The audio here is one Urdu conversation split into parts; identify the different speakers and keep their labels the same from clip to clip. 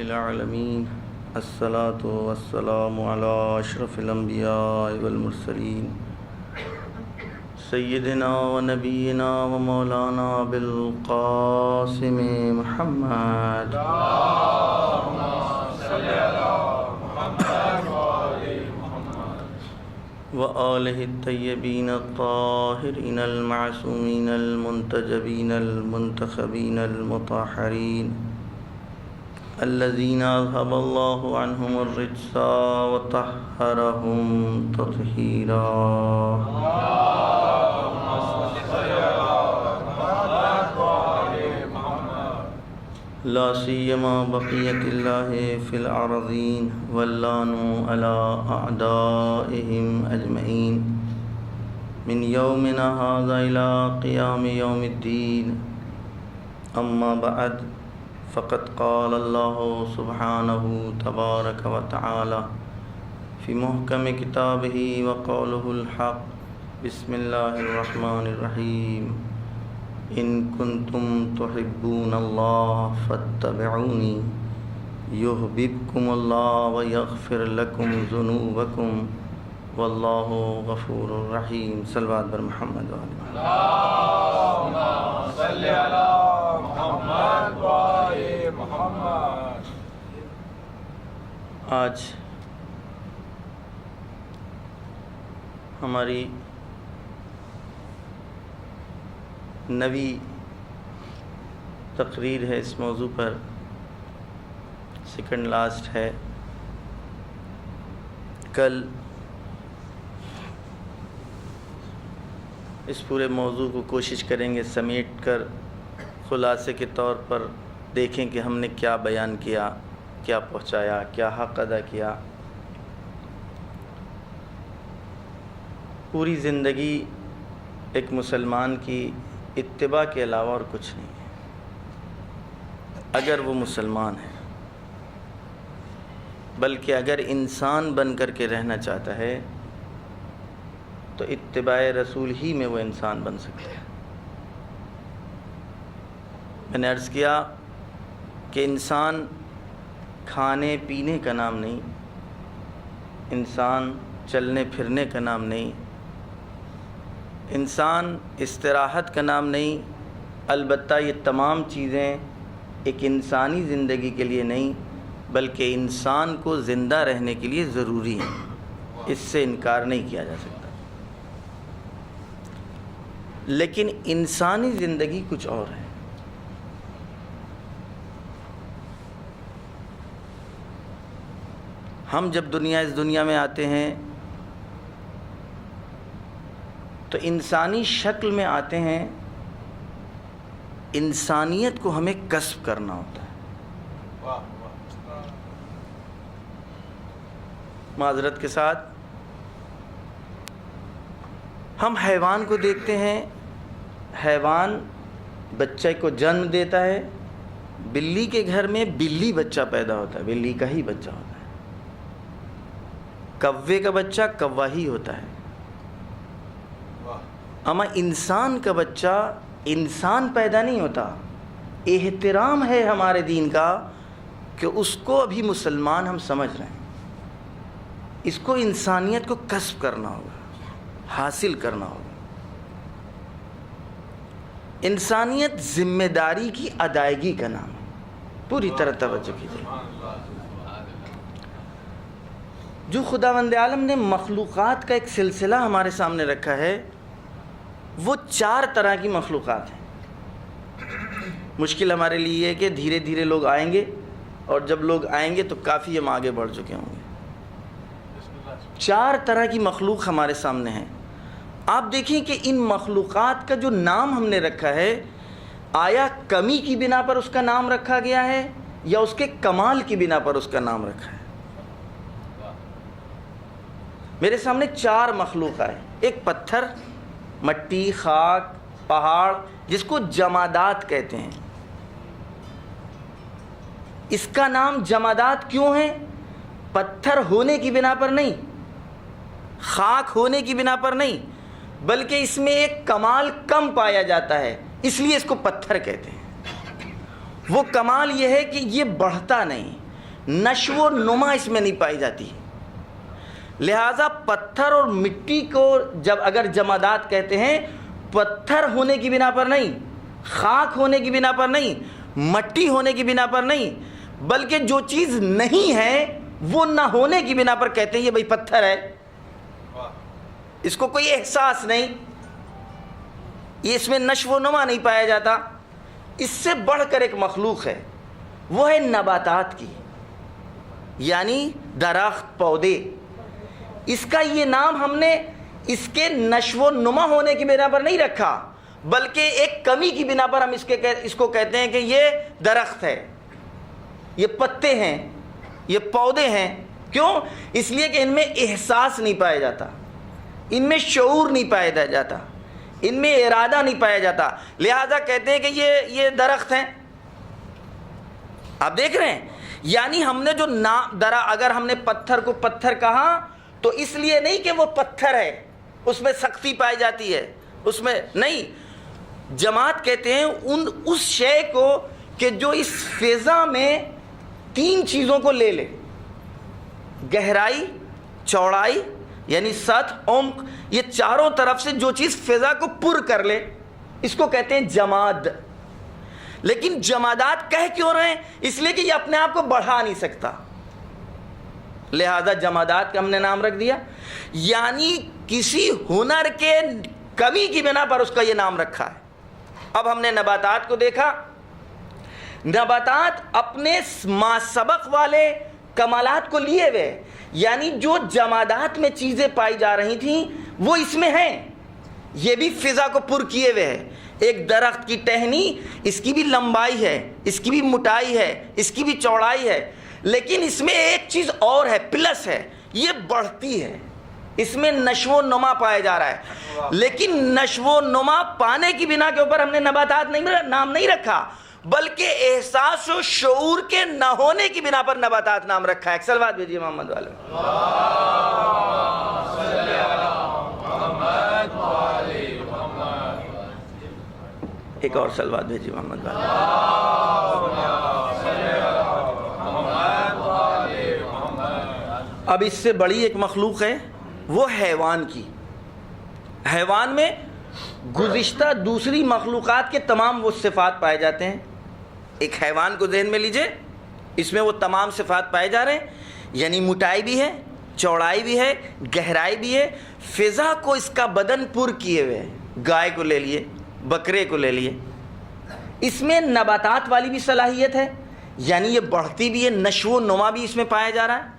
Speaker 1: العالمین الصلاۃ والسلام علی اشرف الانبیاء والمرسلین سیدنا و نبینا و مولانا بالقاسم محمد وآلہ الطیبین الطاہرین المعصومین المنتجبین المنتخبین المطہرین الذین اذهب اللہ عنہم الرجس وطہرہم تطہیرا لا سیما بقیت اللہ فی الارضین واللعنوا علی اعدائہم اجمعین من یومنا ھذا الی قیام یوم الدین اما بعد فقد قال اللہ سبحانہ تبارک و تعالی فی محکم کتابہ وقولہ الحق بسم اللہ الرحمن الرحیم ان کنتم تحبون اللہ فاتبعونی یحببکم اللہ ویغفر لکم ذنوبکم واللہ غفور الرحیم صلوات بر محمد
Speaker 2: اللہم صلی علی محمد و آل محمد۔
Speaker 1: آج ہماری نویں تقریر ہے اس موضوع پر، سیکنڈ لاسٹ ہے۔ کل اس پورے موضوع کو کوشش کریں گے سمیٹ کر خلاصے کے طور پر دیکھیں کہ ہم نے کیا بیان کیا، کیا پہنچایا، کیا حق ادا کیا۔ پوری زندگی ایک مسلمان کی اتباع کے علاوہ اور کچھ نہیں ہے، اگر وہ مسلمان ہے، بلکہ اگر انسان بن کر کے رہنا چاہتا ہے تو اتباع رسول ہی میں وہ انسان بن سکتا ہے۔ میں نے عرض کیا کہ انسان کھانے پینے کا نام نہیں، انسان چلنے پھرنے کا نام نہیں، انسان استراحت کا نام نہیں، البتہ یہ تمام چیزیں ایک انسانی زندگی کے لیے نہیں بلکہ انسان کو زندہ رہنے کے لیے ضروری ہیں، اس سے انکار نہیں کیا جا سکتا۔ لیکن انسانی زندگی کچھ اور ہے۔ ہم جب اس دنیا میں آتے ہیں تو انسانی شکل میں آتے ہیں، انسانیت کو ہمیں کسب کرنا ہوتا ہے۔ معذرت کے ساتھ ہم حیوان کو دیکھتے ہیں، حیوان بچے کو جنم دیتا ہے، بلی کے گھر میں بلی بچہ پیدا ہوتا ہے، بلی کا ہی بچہ ہوتا ہے، کوے کا بچہ کوا ہی ہوتا ہے، اما انسان کا بچہ انسان پیدا نہیں ہوتا۔ احترام ہے ہمارے دین کا کہ اس کو ابھی مسلمان ہم سمجھ رہے ہیں، اس کو انسانیت کو کسب کرنا ہوگا، حاصل کرنا ہوگا۔ انسانیت ذمہ داری کی ادائیگی کا نام ہے، پوری طرح توجہ کیجیے۔ جو خداوند عالم نے مخلوقات کا ایک سلسلہ ہمارے سامنے رکھا ہے، وہ 4 طرح کی مخلوقات ہیں۔ مشکل ہمارے لیے یہ ہے کہ دھیرے دھیرے لوگ آئیں گے، اور جب لوگ آئیں گے تو کافی ہم آگے بڑھ چکے ہوں گے۔ 4 طرح کی مخلوق ہمارے سامنے ہیں۔ آپ دیکھیں کہ ان مخلوقات کا جو نام ہم نے رکھا ہے، آیا کمی کی بنا پر اس کا نام رکھا گیا ہے یا اس کے کمال کی بنا پر اس کا نام رکھا ہے؟ میرے سامنے 4 مخلوق آئے، ایک پتھر، مٹی، خاک، پہاڑ، جس کو جمادات کہتے ہیں۔ اس کا نام جمادات کیوں ہے؟ پتھر ہونے کی بنا پر نہیں، خاک ہونے کی بنا پر نہیں، بلکہ اس میں ایک کمال کم پایا جاتا ہے، اس لیے اس کو پتھر کہتے ہیں۔ وہ کمال یہ ہے کہ یہ بڑھتا نہیں، نشو و نما اس میں نہیں پائی جاتی. لہذا پتھر اور مٹی کو جب اگر جمادات کہتے ہیں، پتھر ہونے کی بنا پر نہیں، خاک ہونے کی بنا پر نہیں، مٹی ہونے کی بنا پر نہیں، بلکہ جو چیز نہیں ہے وہ نہ ہونے کی بنا پر کہتے ہیں یہ بھئی پتھر ہے. اس کو کوئی احساس نہیں، یہ اس میں نشو و نما نہیں پایا جاتا. اس سے بڑھ کر ایک مخلوق ہے، وہ ہے نباتات کی، یعنی درخت پودے. اس کا یہ نام ہم نے اس کے نشو و نما ہونے کی بنا پر نہیں رکھا، بلکہ ایک کمی کی بنا پر ہم اس کو کہتے ہیں کہ یہ درخت ہے، یہ پتے ہیں، یہ پودے ہیں. کیوں؟ اس لیے کہ ان میں احساس نہیں پایا جاتا، ان میں شعور نہیں پایا جاتا، ان میں ارادہ نہیں پایا جاتا. لہذا کہتے ہیں کہ یہ درخت ہیں. آپ دیکھ رہے ہیں، یعنی ہم نے جو اگر ہم نے پتھر کو پتھر کہا تو اس لیے نہیں کہ وہ پتھر ہے، اس میں سختی پائی جاتی ہے، اس میں نہیں. جماعت کہتے ہیں اس شے کو کہ جو اس فضا میں 3 چیزوں کو لے لے، گہرائی، چوڑائی یعنی سطح، عمق، یہ چاروں طرف سے جو چیز فضا کو پر کر لے، اس کو کہتے ہیں جماد. لیکن جمادات کہہ کیوں رہے ہیں؟ اس لیے کہ یہ اپنے آپ کو بڑھا نہیں سکتا، لہذا جمادات کا ہم نے نام رکھ دیا. یعنی کسی ہنر کے کمی کی بنا پر اس کا یہ نام رکھا ہے. اب ہم نے نباتات کو دیکھا. نباتات اپنے ما سبق والے کمالات کو لیے ہوئے، یعنی جو جمادات میں چیزیں پائی جا رہی تھیں وہ اس میں ہیں، یہ بھی فضا کو پر کیے ہوئے ہیں. ایک درخت کی ٹہنی، اس کی بھی لمبائی ہے، اس کی بھی موٹائی ہے، اس کی بھی چوڑائی ہے، لیکن اس میں ایک چیز اور ہے، پلس ہے، یہ بڑھتی ہے، اس میں نشو و نما پایا جا رہا ہے. لیکن نشو و نما پانے کی بنا کے اوپر ہم نے نباتات نام نہیں رکھا، بلکہ احساس و شعور کے نہ ہونے کی بنا پر نباتات نام رکھا ہے. ایک سلوات بھیجیے محمد والے. ایک اور سلوات بھیجیے محمد والے. اب اس سے بڑی ایک مخلوق ہے، وہ حیوان کی. حیوان میں گزشتہ دوسری مخلوقات کے تمام وہ صفات پائے جاتے ہیں. ایک حیوان کو ذہن میں لیجئے، اس میں وہ تمام صفات پائے جا رہے ہیں، یعنی موٹائی بھی ہے، چوڑائی بھی ہے، گہرائی بھی ہے، فضا کو اس کا بدن پر کیے ہوئے. گائے کو لے لیے، بکرے کو لے لیے. اس میں نباتات والی بھی صلاحیت ہے، یعنی یہ بڑھتی بھی ہے، نشو و نما بھی اس میں پایا جا رہا ہے.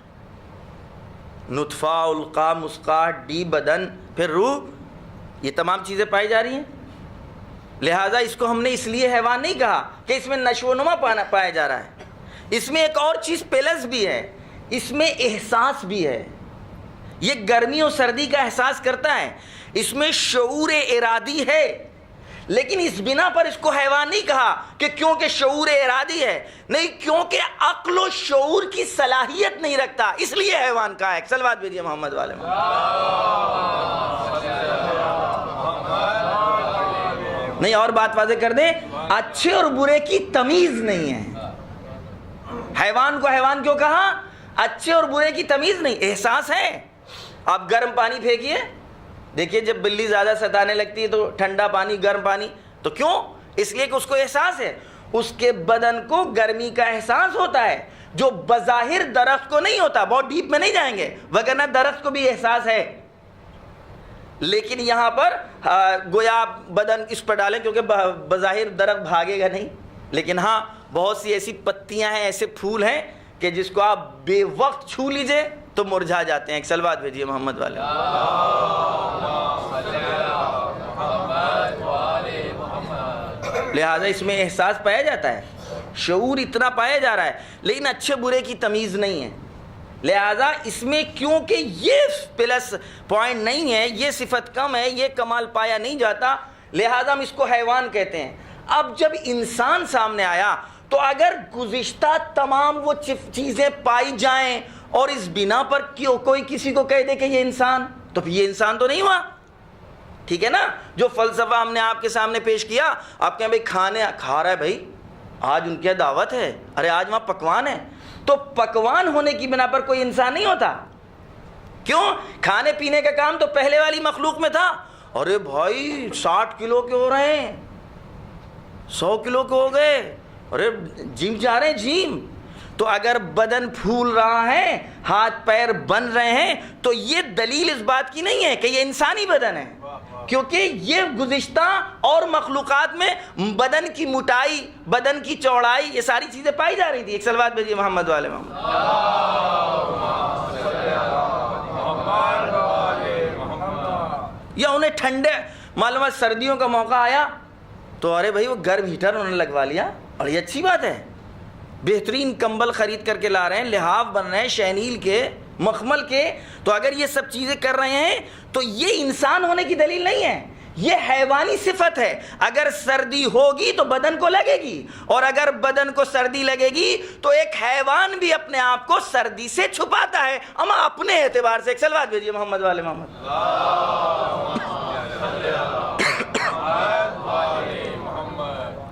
Speaker 1: نطفہ، علقہ، مسکاٹ، ڈی، بدن، پھر روح، یہ تمام چیزیں پائی جا رہی ہیں. لہٰذا اس کو ہم نے اس لیے حیوان نہیں کہا کہ اس میں نشو و نما پایا جا رہا ہے. اس میں ایک اور چیز پلس بھی ہے، اس میں احساس بھی ہے. یہ گرمی اور سردی کا احساس کرتا ہے، اس میں شعور ارادی ہے. لیکن اس بنا پر اس کو حیوان نہیں کہا کہ کیونکہ شعور ارادی ہے، نہیں، کیونکہ عقل و شعور کی صلاحیت نہیں رکھتا، اس لیے حیوان کہا ہے. سلوات بھیجیے محمد والے. نہیں، اور بات واضح کر دیں، اچھے اور برے کی تمیز نہیں ہے. حیوان کو حیوان کیوں کہا؟ اچھے اور برے کی تمیز نہیں، احساس ہے. آپ گرم پانی پھینکیے، دیکھیے جب بلی زیادہ ستانے لگتی ہے تو ٹھنڈا پانی، گرم پانی، تو کیوں؟ اس لیے کہ اس کو احساس ہے، اس کے بدن کو گرمی کا احساس ہوتا ہے، جو بظاہر درخت کو نہیں ہوتا. بہت ڈیپ میں نہیں جائیں گے، وگرنہ درخت کو بھی احساس ہے. لیکن یہاں پر گویا آپ بدن اس پر ڈالیں کیونکہ بظاہر درخت بھاگے گا نہیں، لیکن ہاں بہت سی ایسی پتیاں ہیں، ایسے پھول ہیں کہ جس کو آپ بے وقت چھو لیجئے تو مرجھا جاتے ہیں. ایک سلوات بھیجیے محمد والے. لہذا اس میں احساس پایا جاتا ہے، شعور اتنا پایا جا رہا ہے، لیکن اچھے برے کی تمیز نہیں ہے. لہذا اس میں کیونکہ یہ پلس پوائنٹ نہیں ہے، یہ صفت کم ہے، یہ کمال پایا نہیں جاتا، لہذا ہم اس کو حیوان کہتے ہیں. اب جب انسان سامنے آیا تو اگر گزشتہ تمام وہ چیزیں پائی جائیں اور اس بنا پر کوئی کسی کو کہہ دے کہ یہ انسان، تو پھر یہ انسان تو نہیں ہوا. ٹھیک ہے نا؟ جو فلسفہ ہم نے آپ کے سامنے پیش کیا، آپ کہیں بھائی کھا رہا ہے، بھائی آج ان کی دعوت ہے، ارے آج وہاں پکوان ہے، تو پکوان ہونے کی بنا پر کوئی انسان نہیں ہوتا. کیوں؟ کھانے پینے کا کام تو پہلے والی مخلوق میں تھا. ارے بھائی 60 کلو کے ہو رہے ہیں, 100 کلو کے ہو گئے, ارے جم جا رہے ہیں جم. تو اگر بدن پھول رہا ہے, ہاتھ پیر بن رہے ہیں, تو یہ دلیل اس بات کی نہیں ہے کہ یہ انسانی بدن ہے, کیونکہ یہ گزشتہ اور مخلوقات میں بدن کی موٹائی, بدن کی چوڑائی, یہ ساری چیزیں پائی جا رہی تھی. ایک صلوات بھیجیے محمد والے محمد. یا انہیں ٹھنڈے معلوم ہے سردیوں کا موقع آیا تو ارے بھائی وہ گرم ہیٹر انہوں نے لگوا لیا, اور یہ اچھی بات ہے. بہترین کمبل خرید کر کے لا رہے ہیں, لحاف بن رہے ہیں شینیل کے, مخمل کے. تو اگر یہ سب چیزیں کر رہے ہیں تو یہ انسان ہونے کی دلیل نہیں ہے, یہ حیوانی صفت ہے. اگر سردی ہوگی تو بدن کو لگے گی, اور اگر بدن کو سردی لگے گی تو ایک حیوان بھی اپنے آپ کو سردی سے چھپاتا ہے, اما اپنے اعتبار سے. ایک صلوات بھیجیے محمد والے محمد.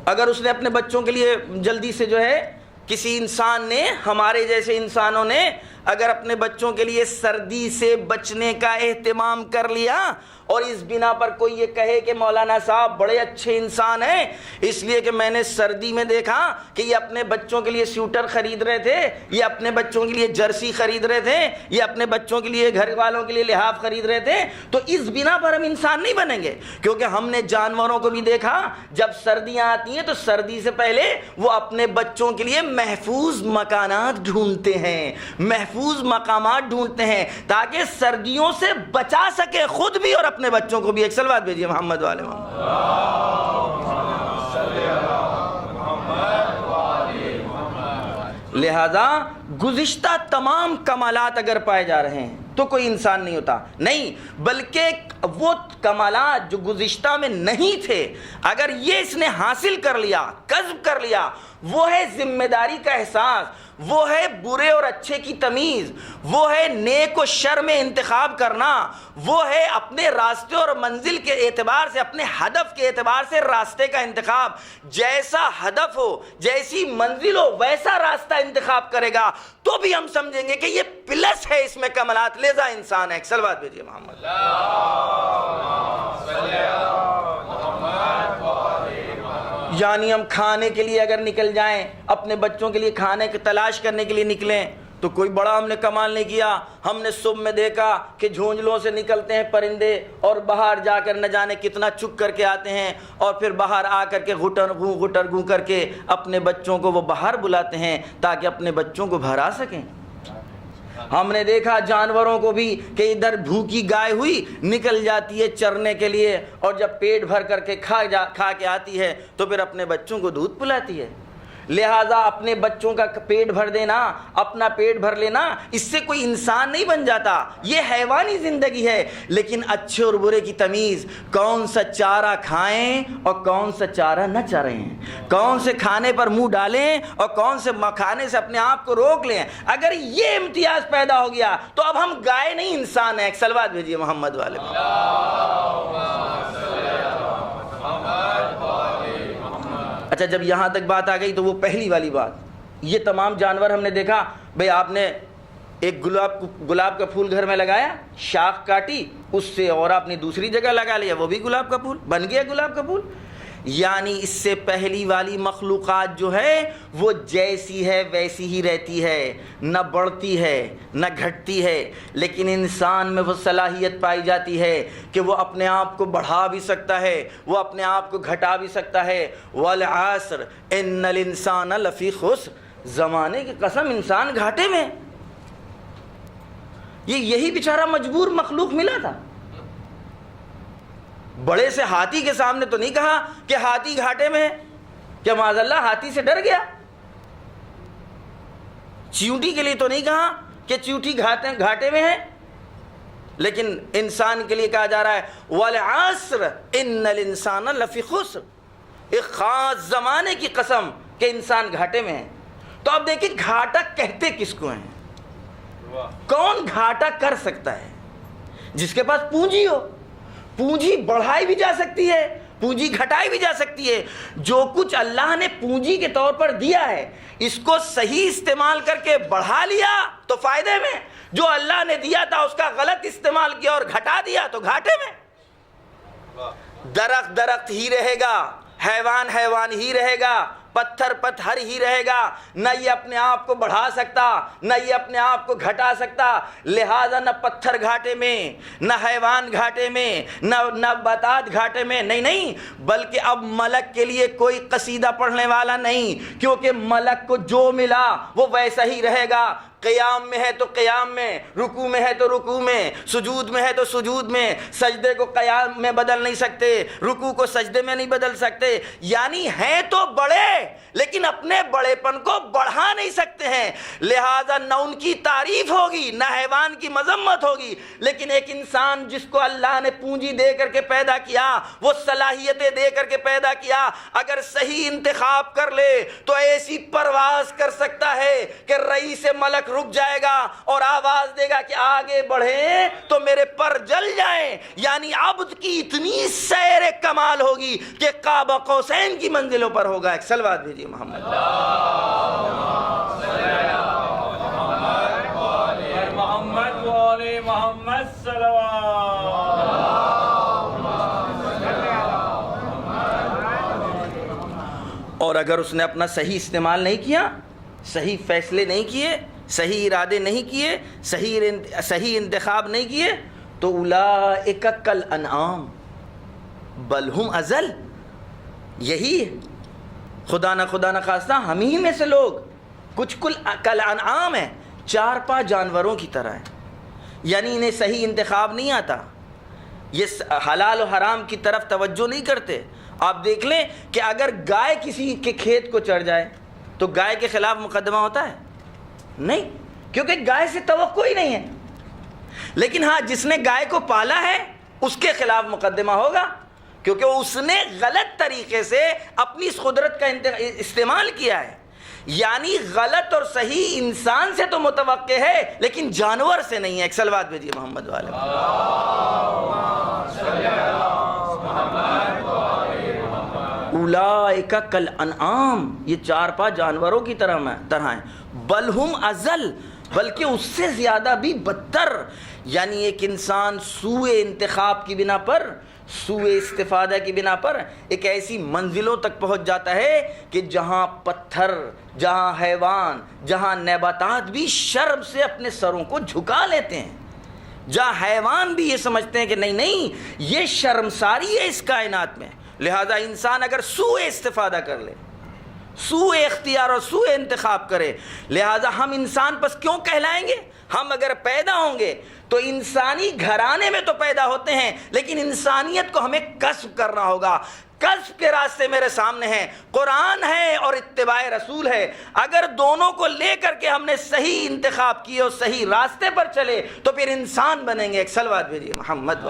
Speaker 1: اگر اس نے اپنے بچوں کے لیے جلدی سے جو ہے, کسی انسان نے, ہمارے جیسے انسانوں نے اگر اپنے بچوں کے لیے سردی سے بچنے کا اہتمام کر لیا, اور اس بنا پر کوئی یہ کہے کہ مولانا صاحب بڑے اچھے انسان ہیں اس لیے کہ میں نے سردی میں دیکھا کہ یہ اپنے بچوں کے لیے سویٹر خرید رہے تھے, یہ اپنے بچوں کے لیے جرسی خرید رہے تھے, یہ اپنے بچوں کے لیے گھر والوں کے لیے لحاف خرید رہے تھے, تو اس بنا پر ہم انسان نہیں بنیں گے. کیونکہ ہم نے جانوروں کو بھی دیکھا جب سردیاں آتی ہیں تو سردی سے پہلے وہ اپنے بچوں کے لیے محفوظ مکانات ڈھونڈتے ہیں, محفوظ مقامات ڈھونڈتے ہیں تاکہ سردیوں سے بچا سکے خود بھی اور اپنے بچوں کو بھی. ایک صلوات بھیجیے محمد والے محمد. لہذا گزشتہ تمام کمالات اگر پائے جا رہے ہیں تو کوئی انسان نہیں ہوتا, نہیں, بلکہ وہ کمالات جو گزشتہ میں نہیں تھے اگر یہ اس نے حاصل کر لیا, کسب کر لیا, وہ ہے ذمہ داری کا احساس, وہ ہے برے اور اچھے کی تمیز, وہ ہے نیک و شر میں انتخاب کرنا, وہ ہے اپنے راستے اور منزل کے اعتبار سے, اپنے ہدف کے اعتبار سے راستے کا انتخاب. جیسا ہدف ہو, جیسی منزل ہو, ویسا راستہ انتخاب کرے گا تو بھی ہم سمجھیں گے کہ یہ پلس ہے اس میں کمالات, لہذا انسان ہے. ایک صلوات بھیجیے محمد. یعنی ہم کھانے کے لیے اگر نکل جائیں, اپنے بچوں کے لیے کھانے کی تلاش کرنے کے لیے نکلیں, تو کوئی بڑا ہم نے کمال نہیں کیا. ہم نے صبح میں دیکھا کہ جھونجلوں سے نکلتے ہیں پرندے اور باہر جا کر نہ جانے کتنا چک کر کے آتے ہیں, اور پھر باہر آ کر کے غٹر گوں کر کے اپنے بچوں کو وہ باہر بلاتے ہیں تاکہ اپنے بچوں کو بھرا سکیں. ہم نے دیکھا جانوروں کو بھی کہ ادھر بھوکی گائے ہوئی نکل جاتی ہے چرنے کے لیے, اور جب پیٹ بھر کر کے کھا کے آتی ہے تو پھر اپنے بچوں کو دودھ پلاتی ہے. لہٰذا اپنے بچوں کا پیٹ بھر دینا, اپنا پیٹ بھر لینا, اس سے کوئی انسان نہیں بن جاتا, یہ حیوانی زندگی ہے. لیکن اچھے اور برے کی تمیز, کون سا چارہ کھائیں اور کون سا چارہ نہ چریں, کون سے کھانے پر منہ ڈالیں اور کون سے کھانے سے اپنے آپ کو روک لیں, اگر یہ امتیاز پیدا ہو گیا تو اب ہم گائے نہیں انسان ہیں. ایک صلوات بھیجیے محمد والے. اچھا, جب یہاں تک بات آ گئی تو وہ پہلی والی بات, یہ تمام جانور ہم نے دیکھا. بھئی آپ نے ایک گلاب کا پھول گھر میں لگایا, شاخ کاٹی اس سے اور آپ نے دوسری جگہ لگا لیا, وہ بھی گلاب کا پھول بن گیا گلاب کا پھول. یعنی اس سے پہلی والی مخلوقات جو ہے وہ جیسی ہے ویسی ہی رہتی ہے, نہ بڑھتی ہے نہ گھٹتی ہے. لیکن انسان میں وہ صلاحیت پائی جاتی ہے کہ وہ اپنے آپ کو بڑھا بھی سکتا ہے, وہ اپنے آپ کو گھٹا بھی سکتا ہے. والعصر ان الانسان لفی خسر, زمانے کی قسم انسان گھاٹے میں. یہی بیچارہ مجبور مخلوق ملا تھا. بڑے سے ہاتھی کے سامنے تو نہیں کہا کہ ہاتھی گھاٹے میں ہے, کیا معاذ اللہ ہاتھی سے ڈر گیا. چیونٹی کے لیے تو نہیں کہا کہ چیونٹی گھاٹے میں ہے, لیکن انسان کے لیے کہا جا رہا ہے والعصر ان الانسان لفی خسر, ایک خاص زمانے کی قسم کہ انسان گھاٹے میں ہے. تو اب دیکھیں گھاٹا کہتے کس کو ہیں, کون گھاٹا کر سکتا ہے؟ جس کے پاس پونجی ہو. پونجی بڑھائی بھی جا سکتی ہے, پونجی گھٹائی بھی جا سکتی ہے. جو کچھ اللہ نے پونجی کے طور پر دیا ہے اس کو صحیح استعمال کر کے بڑھا لیا تو فائدے میں, جو اللہ نے دیا تھا اس کا غلط استعمال کیا اور گھٹا دیا تو گھاٹے میں. درخت درخت ہی رہے گا, حیوان حیوان ہی رہے گا, پتھر پتھر ہی رہے گا, نہ یہ اپنے آپ کو بڑھا سکتا نہ یہ اپنے آپ کو گھٹا سکتا. لہذا نہ پتھر گھاٹے میں, نہ حیوان گھاٹے میں, نہ نباتات گھاٹے میں, نہیں, بلکہ اب ملک کے لیے کوئی قصیدہ پڑھنے والا نہیں, کیونکہ ملک کو جو ملا وہ ویسا ہی رہے گا. قیام میں ہے تو قیام میں, رکوع میں ہے تو رکوع میں, سجود میں ہے تو سجود میں. سجدے کو قیام میں بدل نہیں سکتے, رکوع کو سجدے میں نہیں بدل سکتے. یعنی ہیں تو بڑے لیکن اپنے بڑے پن کو بڑھا نہیں سکتے ہیں. لہذا نہ ان کی تعریف ہوگی نہ حیوان کی مذمت ہوگی. لیکن ایک انسان جس کو اللہ نے پونجی دے کر کے پیدا کیا, وہ صلاحیتیں دے کر کے پیدا کیا, اگر صحیح انتخاب کر لے تو ایسی پرواز کر سکتا ہے کہ رئیس ملک رک جائے گا اور آواز دے گا کہ آگے بڑھیں تو میرے پر جل جائیں. یعنی عبد کی اتنی سیر کمال ہوگی کہ قاب قوسین کی منزلوں پر ہوگا. ایک صلوات بھیجیے محمد.
Speaker 2: محمد والے محمد صلوات.
Speaker 1: اور اگر اس نے اپنا صحیح استعمال نہیں کیا, صحیح فیصلے نہیں کیے, صحیح ارادے نہیں کیے, صحیح انتخاب نہیں کیے تو اولئک کالانعام بل ہم اضل. یہی خدا نہ خواستہ ہم ہی میں سے لوگ کچھ کالانعام ہیں, چار پا جانوروں کی طرح ہیں. یعنی انہیں صحیح انتخاب نہیں آتا, یہ حلال و حرام کی طرف توجہ نہیں کرتے. آپ دیکھ لیں کہ اگر گائے کسی کے کھیت کو چڑھ جائے تو گائے کے خلاف مقدمہ ہوتا ہے؟ نہیں, کیونکہ گائے سے توقع ہی نہیں ہے. لیکن ہاں جس نے گائے کو پالا ہے اس کے خلاف مقدمہ ہوگا, کیونکہ اس نے غلط طریقے سے اپنی اس قدرت کا استعمال کیا ہے. یعنی غلط اور صحیح انسان سے تو متوقع ہے لیکن جانور سے نہیں ہے. ایک صلوات بھیجیے محمد والے. اولئک کالانعام, یہ چار پا جانوروں کی طرح ہیں. بل ہم اضل, بلکہ اس سے زیادہ بھی بدتر. یعنی ایک انسان سوء انتخاب کی بنا پر, سوء استفادہ کی بنا پر ایک ایسی منزلوں تک پہنچ جاتا ہے کہ جہاں پتھر, جہاں حیوان, جہاں نباتات بھی شرم سے اپنے سروں کو جھکا لیتے ہیں, جہاں حیوان بھی یہ سمجھتے ہیں کہ نہیں یہ شرمساری ہے اس کائنات میں. لہذا انسان اگر سوء استفادہ کر لے, سوء اختیار اور سوء انتخاب کرے, لہذا ہم انسان پس کیوں کہلائیں گے؟ ہم اگر پیدا ہوں گے تو انسانی گھرانے میں تو پیدا ہوتے ہیں لیکن انسانیت کو ہمیں کسب کرنا ہوگا. کسب کے راستے میرے سامنے ہیں, قرآن ہے اور اتباع رسول ہے. اگر دونوں کو لے کر کے ہم نے صحیح انتخاب کیے اور صحیح راستے پر چلے تو پھر انسان بنیں گے. ایک صلوات بھیجیے محمد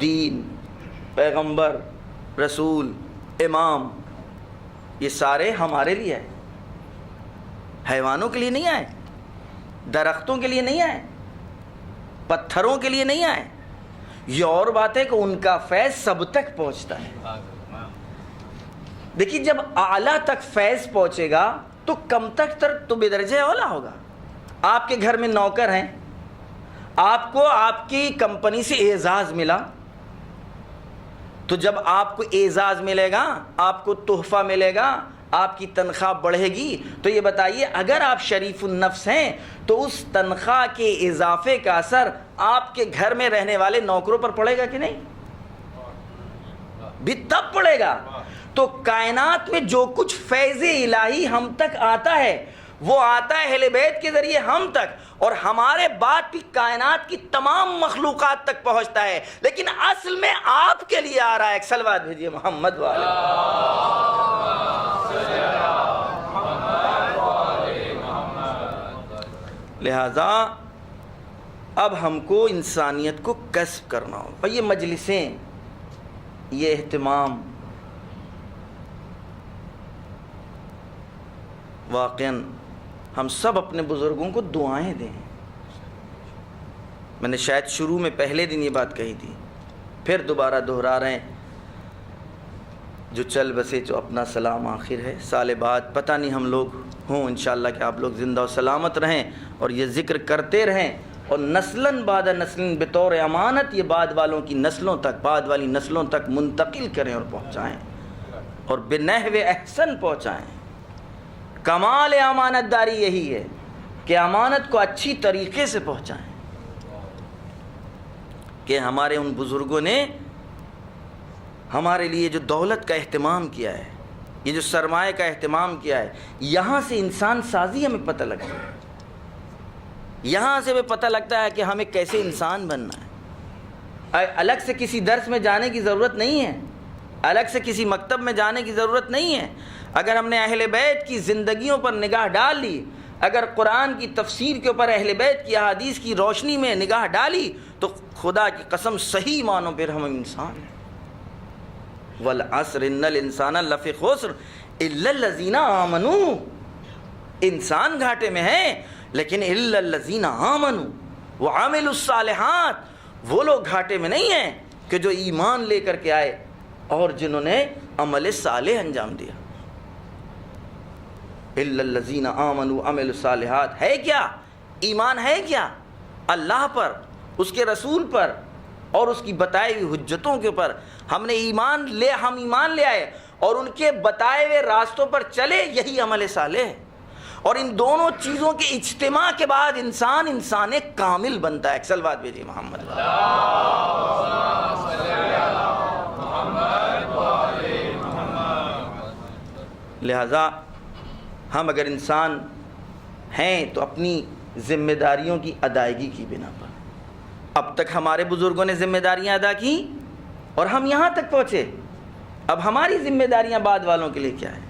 Speaker 1: دین, پیغمبر, رسول, امام, یہ سارے ہمارے لیے ہیں, حیوانوں کے لیے نہیں آئے, درختوں کے لیے نہیں آئے, پتھروں کے لیے نہیں آئے. یہ اور بات ہے کہ ان کا فیض سب تک پہنچتا ہے. دیکھیے جب اعلیٰ تک فیض پہنچے گا تو کم تک تر تو بدرجہ اولا ہوگا. آپ کے گھر میں نوکر ہیں, آپ کو آپ کی کمپنی سے اعزاز ملا, تو جب آپ کو اعزاز ملے گا, آپ کو تحفہ ملے گا, آپ کی تنخواہ بڑھے گی, تو یہ بتائیے اگر آپ شریف النفس ہیں تو اس تنخواہ کے اضافے کا اثر آپ کے گھر میں رہنے والے نوکروں پر پڑے گا کہ نہیں؟ بھی تب پڑے گا. تو کائنات میں جو کچھ فیض الہی ہم تک آتا ہے وہ آتا ہے اہل بیت کے ذریعے ہم تک, اور ہمارے بعد بھی کائنات کی تمام مخلوقات تک پہنچتا ہے, لیکن اصل میں آپ کے لیے آ رہا ہے. ایک صلوات بھیجیے محمد والے. لہذا اب ہم کو انسانیت کو کسب کرنا ہوگا. اور یہ مجلسیں, یہ اہتمام واقعاً ہم سب اپنے بزرگوں کو دعائیں دیں. میں نے شاید شروع میں پہلے دن یہ بات کہی تھی، پھر دوبارہ دہرا رہے ہیں، جو چل بسے جو اپنا سلام آخر ہے، سال بعد پتہ نہیں ہم لوگ ہوں، انشاءاللہ کہ آپ لوگ زندہ و سلامت رہیں اور یہ ذکر کرتے رہیں، اور نسلاً بعد نسلاً بطور امانت یہ بعد والوں کی نسلوں تک، بعد والی نسلوں تک منتقل کریں اور پہنچائیں، اور بنحو احسن پہنچائیں۔ کمال امانت داری یہی ہے کہ امانت کو اچھی طریقے سے پہنچائیں، کہ ہمارے ان بزرگوں نے ہمارے لیے جو دولت کا اہتمام کیا ہے، یہ جو سرمایہ کا اہتمام کیا ہے، یہاں سے انسان سازی ہمیں پتہ لگتا ہے، یہاں سے ہمیں پتہ لگتا ہے کہ ہمیں کیسے انسان بننا ہے۔ الگ سے کسی درس میں جانے کی ضرورت نہیں ہے، الگ سے کسی مکتب میں جانے کی ضرورت نہیں ہے۔ اگر ہم نے اہل بیت کی زندگیوں پر نگاہ ڈال لی، اگر قرآن کی تفسیر کے اوپر اہل بیت کی احادیث کی روشنی میں نگاہ ڈالی، تو خدا کی قسم صحیح معنوں پہ ہم انسان ہیں۔ والعصر ان الانسان لفی خسر الا الذین آمنوا، انسان گھاٹے میں ہے، لیکن الا الذین آمنوا وعملوا الصالحات، وہ لوگ گھاٹے میں نہیں ہیں کہ جو ایمان لے کر کے آئے اور جنہوں نے عمل صالح انجام دیا۔ الا الذین آمنوا وعملوا الصالحات ہے کیا؟ ایمان ہے کیا؟ اللہ پر، اس کے رسول پر اور اس کی بتائی ہوئی حجتوں کے اوپر ہم ایمان لے آئے اور ان کے بتائے ہوئے راستوں پر چلے، یہی عمل صالح ہے۔ اور ان دونوں چیزوں کے اجتماع کے بعد انسان کامل بنتا ہے۔ ایک سلوات بھیجیے محمد۔ لہذا ہم اگر انسان ہیں تو اپنی ذمہ داریوں کی ادائیگی کی بنا پر، اب تک ہمارے بزرگوں نے ذمہ داریاں ادا کی اور ہم یہاں تک پہنچے، اب ہماری ذمہ داریاں بعد والوں کے لیے کیا ہے؟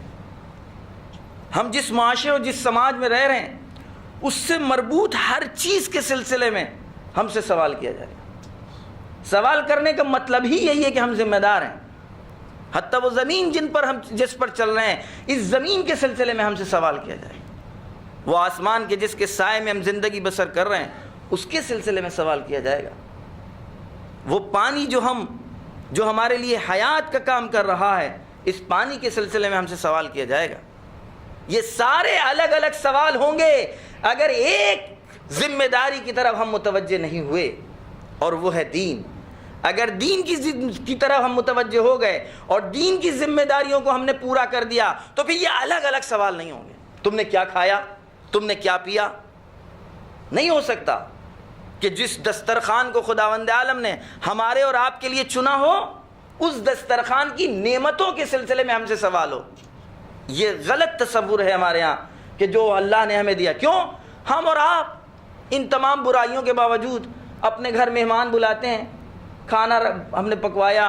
Speaker 1: ہم جس معاشرے اور جس سماج میں رہ رہے ہیں اس سے مربوط ہر چیز کے سلسلے میں ہم سے سوال کیا جائے گا۔ سوال کرنے کا مطلب ہی یہی ہے کہ ہم ذمہ دار ہیں۔ حتیٰ وہ زمین جس پر چل رہے ہیں، اس زمین کے سلسلے میں ہم سے سوال کیا جائے گا۔ وہ آسمان کے جس کے سائے میں ہم زندگی بسر کر رہے ہیں اس کے سلسلے میں سوال کیا جائے گا۔ وہ پانی جو ہمارے لیے حیات کا کام کر رہا ہے، اس پانی کے سلسلے میں ہم سے سوال کیا جائے گا۔ یہ سارے الگ الگ سوال ہوں گے اگر ایک ذمہ داری کی طرف ہم متوجہ نہیں ہوئے، اور وہ ہے دین۔ اگر دین کی طرف ہم متوجہ ہو گئے اور دین کی ذمہ داریوں کو ہم نے پورا کر دیا، تو پھر یہ الگ الگ سوال نہیں ہوں گے۔ تم نے کیا کھایا، تم نے کیا پیا؟ نہیں ہو سکتا کہ جس دسترخوان کو خداوند عالم نے ہمارے اور آپ کے لیے چنا ہو، اس دسترخوان کی نعمتوں کے سلسلے میں ہم سے سوال ہو۔ یہ غلط تصور ہے ہمارے ہاں کہ جو اللہ نے ہمیں دیا، کیوں ہم اور آپ ان تمام برائیوں کے باوجود اپنے گھر مہمان بلاتے ہیں، کھانا ہم نے پکوایا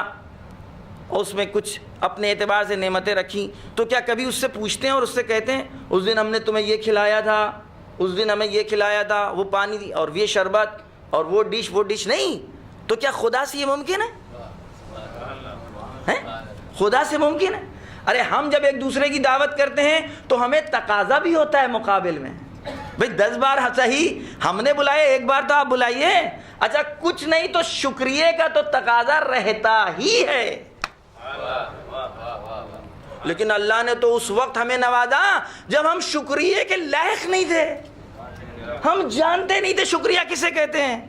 Speaker 1: اور اس میں کچھ اپنے اعتبار سے نعمتیں رکھیں، تو کیا کبھی اس سے پوچھتے ہیں اور اس سے کہتے ہیں اس دن ہم نے تمہیں یہ کھلایا تھا، اس دن ہمیں یہ کھلایا تھا، وہ پانی دی اور یہ شربت اور وہ ڈش نہیں؟ تو کیا خدا سے یہ ممکن ہے؟ خدا سے ممکن ہے؟ ارے ہم جب ایک دوسرے کی دعوت کرتے ہیں تو ہمیں تقاضا بھی ہوتا ہے مقابل میں، بھئی 10 بار صحیح ہم نے بلائے، ایک بار تو آپ بلائیے۔ اچھا کچھ نہیں تو شکریہ کا تو تقاضا رہتا ہی ہے، لیکن اللہ نے تو اس وقت ہمیں نوازا جب ہم شکریہ کے لائق نہیں تھے، ہم جانتے نہیں تھے شکریہ کسے کہتے ہیں۔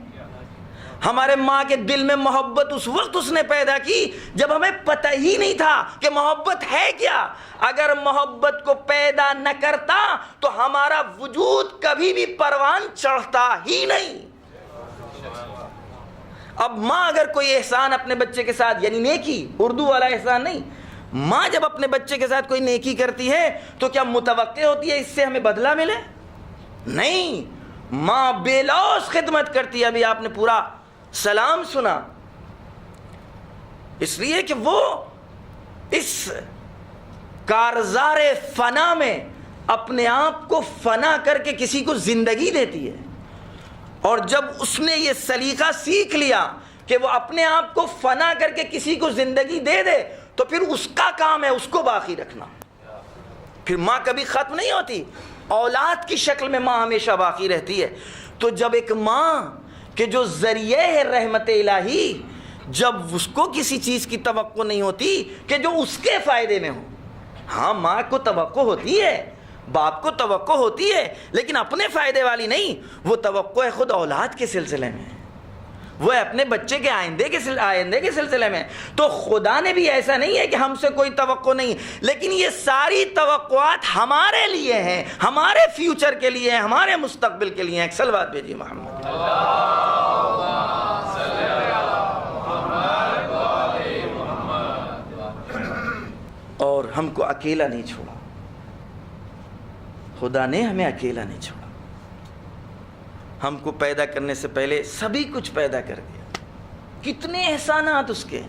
Speaker 1: ہمارے ماں کے دل میں محبت اس وقت اس نے پیدا کی جب ہمیں پتہ ہی نہیں تھا کہ محبت ہے کیا۔ اگر محبت کو پیدا نہ کرتا تو ہمارا وجود کبھی بھی پروان چڑھتا ہی نہیں۔ اب ماں اگر کوئی احسان اپنے بچے کے ساتھ، یعنی نیکی، اردو والا احسان نہیں، ماں جب اپنے بچے کے ساتھ کوئی نیکی کرتی ہے تو کیا متوقع ہوتی ہے اس سے ہمیں بدلہ ملے؟ نہیں، ماں بے لوث خدمت کرتی ہے۔ ابھی آپ نے پورا سلام سنا، اس لیے کہ وہ اس کارزار فنا میں اپنے آپ کو فنا کر کے کسی کو زندگی دیتی ہے، اور جب اس نے یہ سلیقہ سیکھ لیا کہ وہ اپنے آپ کو فنا کر کے کسی کو زندگی دے دے تو پھر اس کا کام ہے اس کو باقی رکھنا۔ پھر ماں کبھی ختم نہیں ہوتی، اولاد کی شکل میں ماں ہمیشہ باقی رہتی ہے۔ تو جب ایک ماں کہ جو ذریعہ ہے رحمت الہی، جب اس کو کسی چیز کی توقع نہیں ہوتی کہ جو اس کے فائدے میں ہو. ہاں ماں کو توقع ہوتی ہے، باپ کو توقع ہوتی ہے، لیکن اپنے فائدے والی نہیں. وہ توقع ہے خود اولاد کے سلسلے میں، وہ ہے اپنے بچے کے آئندے کے سلسلے میں. تو خدا نے بھی ایسا نہیں ہے کہ ہم سے کوئی توقع نہیں، لیکن یہ ساری توقعات ہمارے لیے ہیں، ہمارے فیوچر کے لیے ہیں، ہمارے مستقبل کے لیے ہیں. ایک صلوات بھیجیے محمد. اور ہم کو اکیلا نہیں چھوڑا، خدا نے ہمیں اکیلا نہیں چھوڑا. ہم کو پیدا کرنے سے پہلے سبھی کچھ پیدا کر دیا. کتنے احسانات اس کے.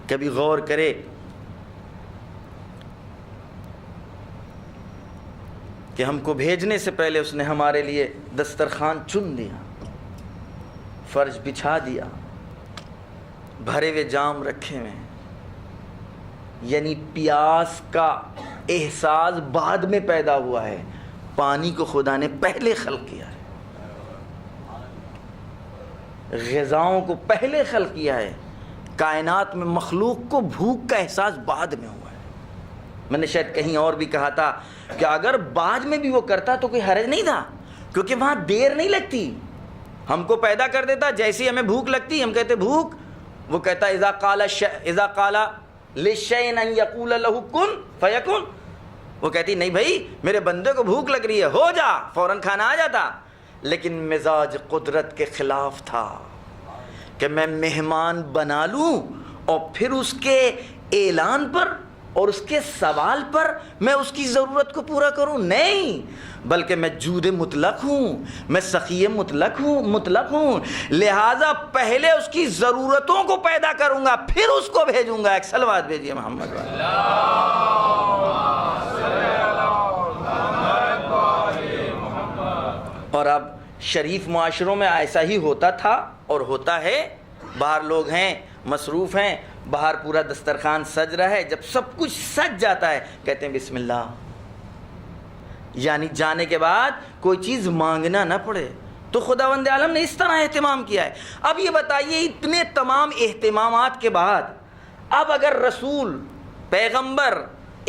Speaker 1: کبھی غور کرے کہ ہم کو بھیجنے سے پہلے اس نے ہمارے لیے دسترخوان چن دیا، فرش بچھا دیا، بھرے ہوئے جام رکھے ہوئے. یعنی پیاس کا احساس بعد میں پیدا ہوا ہے، پانی کو خدا نے پہلے خلق کیا ہے، غذاؤں کو پہلے خلق کیا ہے. کائنات میں مخلوق کو بھوک کا احساس بعد میں ہوا ہے. میں نے شاید کہیں اور بھی کہا تھا کہ اگر بعد میں بھی وہ کرتا تو کوئی حرج نہیں تھا، کیونکہ وہاں دیر نہیں لگتی. ہم کو پیدا کر دیتا، جیسے ہی ہمیں بھوک لگتی ہم کہتے بھوک، وہ کہتا اذا قال للشیء ان یقول له کن فیکن. وہ کہتی نہیں بھائی میرے بندے کو بھوک لگ رہی ہے، ہو جا، فوراً کھانا آ جاتا. لیکن مزاج قدرت کے خلاف تھا کہ میں مہمان بنا لوں اور پھر اس کے اعلان پر اور اس کے سوال پر میں اس کی ضرورت کو پورا کروں. نہیں، بلکہ میں جود مطلق ہوں، میں سخی مطلق ہوں. لہٰذا پہلے اس کی ضرورتوں کو پیدا کروں گا، پھر اس کو بھیجوں گا. ایک صلوات بھیجیے محمد. اور اب شریف معاشروں میں ایسا ہی ہوتا تھا اور ہوتا ہے. باہر لوگ ہیں، مصروف ہیں، باہر پورا دسترخوان سج رہا ہے، جب سب کچھ سج جاتا ہے کہتے ہیں بسم اللہ. یعنی جانے کے بعد کوئی چیز مانگنا نہ پڑے. تو خداوند عالم نے اس طرح اہتمام کیا ہے. اب یہ بتائیے اتنے تمام اہتمامات کے بعد اب اگر رسول، پیغمبر،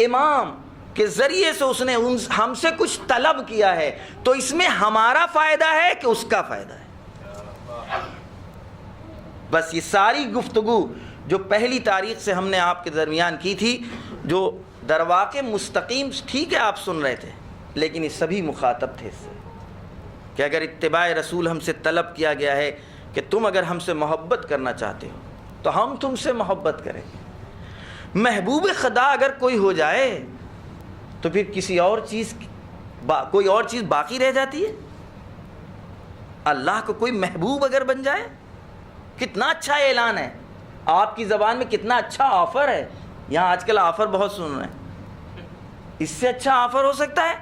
Speaker 1: امام کے ذریعے سے اس نے ہم سے کچھ طلب کیا ہے تو اس میں ہمارا فائدہ ہے کہ اس کا فائدہ ہے؟ بس یہ ساری گفتگو جو پہلی تاریخ سے ہم نے آپ کے درمیان کی تھی، جو درواقع مستقیم ٹھیک ہے آپ سن رہے تھے، لیکن یہ سبھی مخاطب تھے اس سے کہ اگر اتباع رسول ہم سے طلب کیا گیا ہے کہ تم اگر ہم سے محبت کرنا چاہتے ہو تو ہم تم سے محبت کریں گے. محبوب خدا اگر کوئی ہو جائے تو پھر کوئی اور چیز باقی رہ جاتی ہے؟ اللہ کو کوئی محبوب اگر بن جائے، کتنا اچھا اعلان ہے آپ کی زبان میں، کتنا اچھا آفر ہے. یہاں آج کل آفر بہت سن رہے ہیں، اس سے اچھا آفر ہو سکتا ہے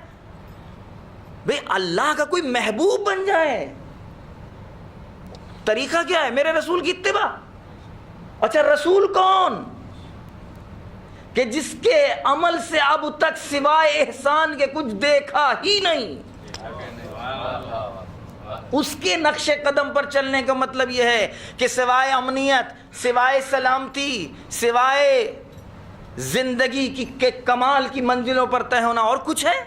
Speaker 1: بھئی اللہ کا کوئی محبوب بن جائے. طریقہ کیا ہے؟ میرے رسول کی اتباع. اچھا رسول کون؟ کہ جس کے عمل سے اب تک سوائے احسان کے کچھ دیکھا ہی نہیں. اس کے نقش قدم پر چلنے کا مطلب یہ ہے کہ سوائے امنیت، سوائے سلامتی، سوائے زندگی کے کمال کی منزلوں پر طے ہونا اور کچھ ہے؟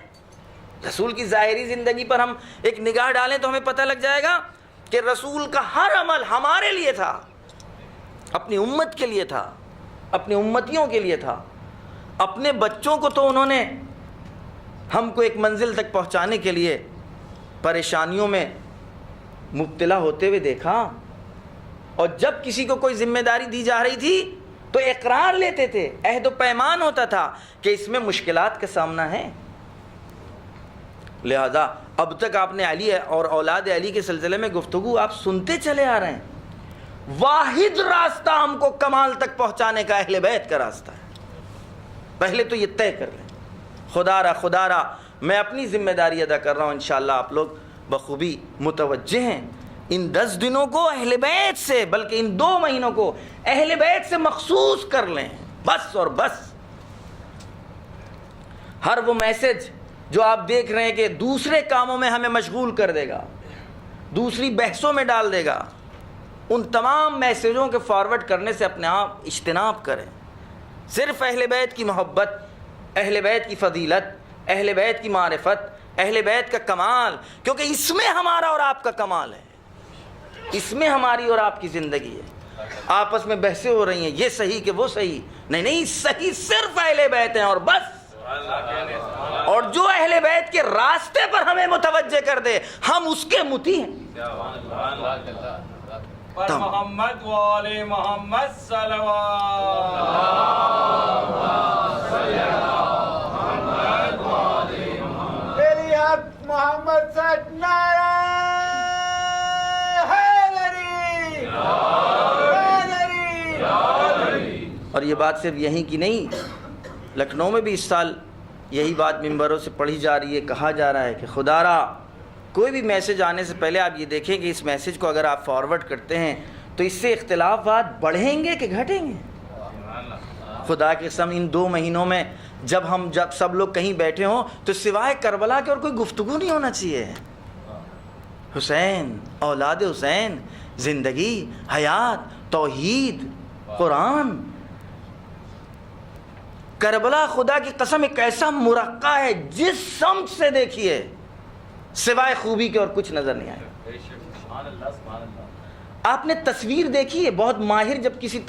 Speaker 1: رسول کی ظاہری زندگی پر ہم ایک نگاہ ڈالیں تو ہمیں پتہ لگ جائے گا کہ رسول کا ہر عمل ہمارے لیے تھا، اپنی امت کے لیے تھا، اپنی امتیوں کے لیے تھا. اپنے بچوں کو تو انہوں نے ہم کو ایک منزل تک پہنچانے کے لیے پریشانیوں میں مبتلا ہوتے ہوئے دیکھا، اور جب کسی کو کوئی ذمہ داری دی جا رہی تھی تو اقرار لیتے تھے، عہد و پیمان ہوتا تھا کہ اس میں مشکلات کا سامنا ہے. لہذا اب تک آپ نے علی اور اولاد علی کے سلسلے میں گفتگو آپ سنتے چلے آ رہے ہیں. واحد راستہ ہم کو کمال تک پہنچانے کا اہل بیت کا راستہ ہے. پہلے تو یہ طے کر لیں، خدا را میں اپنی ذمہ داری ادا کر رہا ہوں. انشاءاللہ آپ لوگ بخوبی متوجہ ہیں. ان 10 دنوں کو اہل بیت سے، بلکہ ان 2 مہینوں کو اہل بیت سے مخصوص کر لیں، بس اور بس. ہر وہ میسج جو آپ دیکھ رہے ہیں کہ دوسرے کاموں میں ہمیں مشغول کر دے گا، دوسری بحثوں میں ڈال دے گا. ان تمام میسیجوں کے فارورڈ کرنے سے اپنے آپ اجتناب کریں. صرف اہل بیت کی محبت، اہل بیت کی فضیلت، اہل بیت کی معرفت، اہل بیت کا کمال، کیونکہ اس میں ہمارا اور آپ کا کمال ہے، اس میں ہماری اور آپ کی زندگی ہے. آپس میں بحثیں ہو رہی ہیں، یہ صحیح کہ وہ صحیح، نہیں، صحیح صرف اہل بیت ہیں اور بس. اور جو اہل بیت کے راستے پر ہمیں متوجہ کر دے ہم اس کے مطیع ہیں.
Speaker 2: پر محمد و آل محمد صلوات.
Speaker 3: محمد سچ نعرہ حیدری، حیدری.
Speaker 1: اور یہ بات صرف یہیں کی نہیں، لکھنؤ میں بھی اس سال یہی بات ممبروں سے پڑھی جا رہی ہے، کہا جا رہا ہے کہ خدا را کوئی بھی میسج آنے سے پہلے آپ یہ دیکھیں کہ اس میسج کو اگر آپ فارورڈ کرتے ہیں تو اس سے اختلافات بڑھیں گے کہ گھٹیں گے. خدا کی قسم ان 2 مہینوں میں جب سب لوگ کہیں بیٹھے ہوں تو سوائے کربلا کے اور کوئی گفتگو نہیں ہونا چاہیے. حسین، اولاد حسین، زندگی، حیات، توحید، قرآن. کربلا خدا کی قسم ایک ایسا مرقع ہے جس سمت سے دیکھیے سوائے خوبی کے اور کچھ نظر نہیں آئے. آپ نے تصویر دیکھی ہے، بہت ماہر جب کسی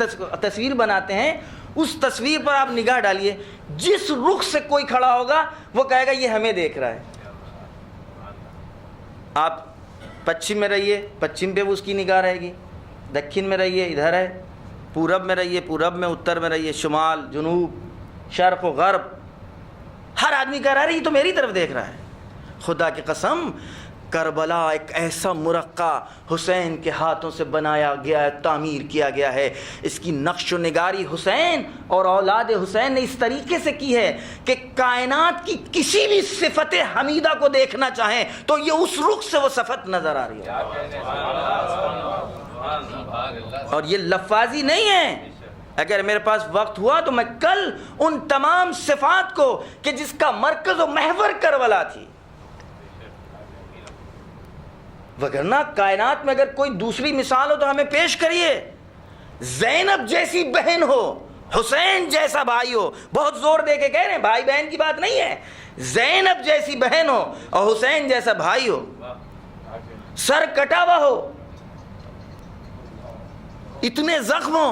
Speaker 1: تصویر بناتے ہیں اس تصویر پر آپ نگاہ ڈالیے، جس رخ سے کوئی کھڑا ہوگا وہ کہے گا یہ ہمیں دیکھ رہا ہے. آپ پچھم میں رہیے، پچھم پہ اس کی نگاہ رہے گی، دکھن میں رہیے ادھر ہے، پورب میں رہیے پورب میں، اتر میں رہیے شمال جنوب شرق و غرب، ہر آدمی کہہ رہا ہے یہ تو میری طرف دیکھ رہا ہے. خدا کی قسم کربلا ایک ایسا مرقع حسین کے ہاتھوں سے بنایا گیا ہے، تعمیر کیا گیا ہے. اس کی نقش و نگاری حسین اور اولاد حسین نے اس طریقے سے کی ہے کہ کائنات کی کسی بھی صفت حمیدہ کو دیکھنا چاہیں تو یہ اس رخ سے وہ صفت نظر آ رہی ہے. اور یہ لفاظی نہیں ہے. اگر میرے پاس وقت ہوا تو میں کل ان تمام صفات کو کہ جس کا مرکز و محور کربلا تھی، وگرنہ کائنات میں اگر کوئی دوسری مثال ہو تو ہمیں پیش کریے. زینب جیسی بہن ہو، حسین جیسا بھائی ہو، بہت زور دے کے کہہ رہے ہیں بھائی بہن کی بات نہیں ہے، زینب جیسی بہن ہو اور حسین جیسا بھائی ہو، سر کٹا ہوا ہو، اتنے زخم ہو،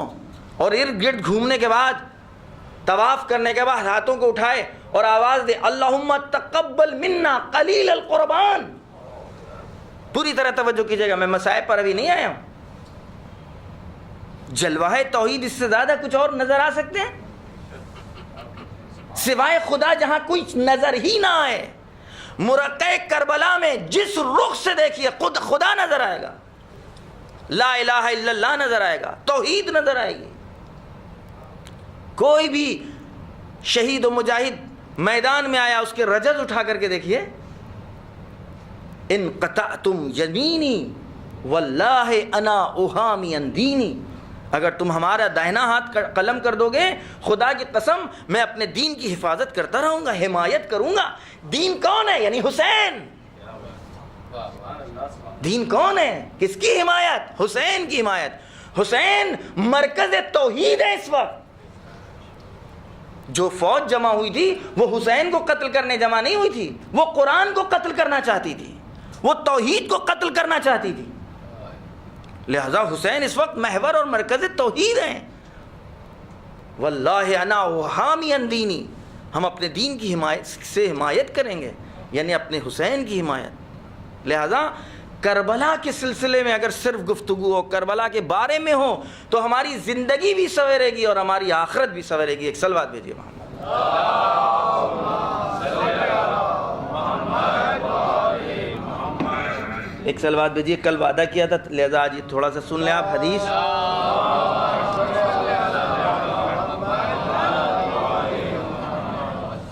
Speaker 1: اور ارد گرد گھومنے کے بعد طواف کرنے کے بعد ہاتھوں کو اٹھائے اور آواز دے اللہم تقبل منا قلیل القربان. پوری طرح توجہ کیجئے گا، میں مسائب پر ابھی نہیں آیا ہوں. جلوہ توحید اس سے زیادہ کچھ اور نظر آ سکتے ہیں سوائے خدا جہاں کوئی نظر ہی نہ آئے. مرقع کربلا میں جس رخ سے دیکھیے خود خدا نظر آئے گا، لا الہ الا اللہ نظر آئے گا، توحید نظر آئے گی. کوئی بھی شہید و مجاہد میدان میں آیا اس کے رجز اٹھا کر کے دیکھیے، ان قطعتم یمینی واللہ انا احامی عن دینی، اگر تم ہمارا دائنا ہاتھ قلم کر دو گے خدا کی قسم میں اپنے دین کی حفاظت کرتا رہوں گا، حمایت کروں گا. دین کون ہے؟ یعنی حسین. دین کون ہے؟ کس کی حمایت؟ حسین کی حمایت. حسین مرکز توحید ہے. اس وقت جو فوج جمع ہوئی تھی وہ حسین کو قتل کرنے جمع نہیں ہوئی تھی، وہ قرآن کو قتل کرنا چاہتی تھی، وہ توحید کو قتل کرنا چاہتی تھی. لہذا حسین اس وقت محور اور مرکز توحید ہیں. واللہ انا حامی عن دینی، ہم اپنے دین کی حمایت کریں گے، یعنی اپنے حسین کی حمایت. لہذا کربلا کے سلسلے میں اگر صرف گفتگو ہو، کربلا کے بارے میں ہو، تو ہماری زندگی بھی سنورے گی اور ہماری آخرت بھی سنورے گی. ایک صلوات بھیجیے محمد. ایک صلوات بھیجیے. کل وعدہ کیا تھا لہذا آج یہ تھوڑا سا سن لیں آپ حدیث.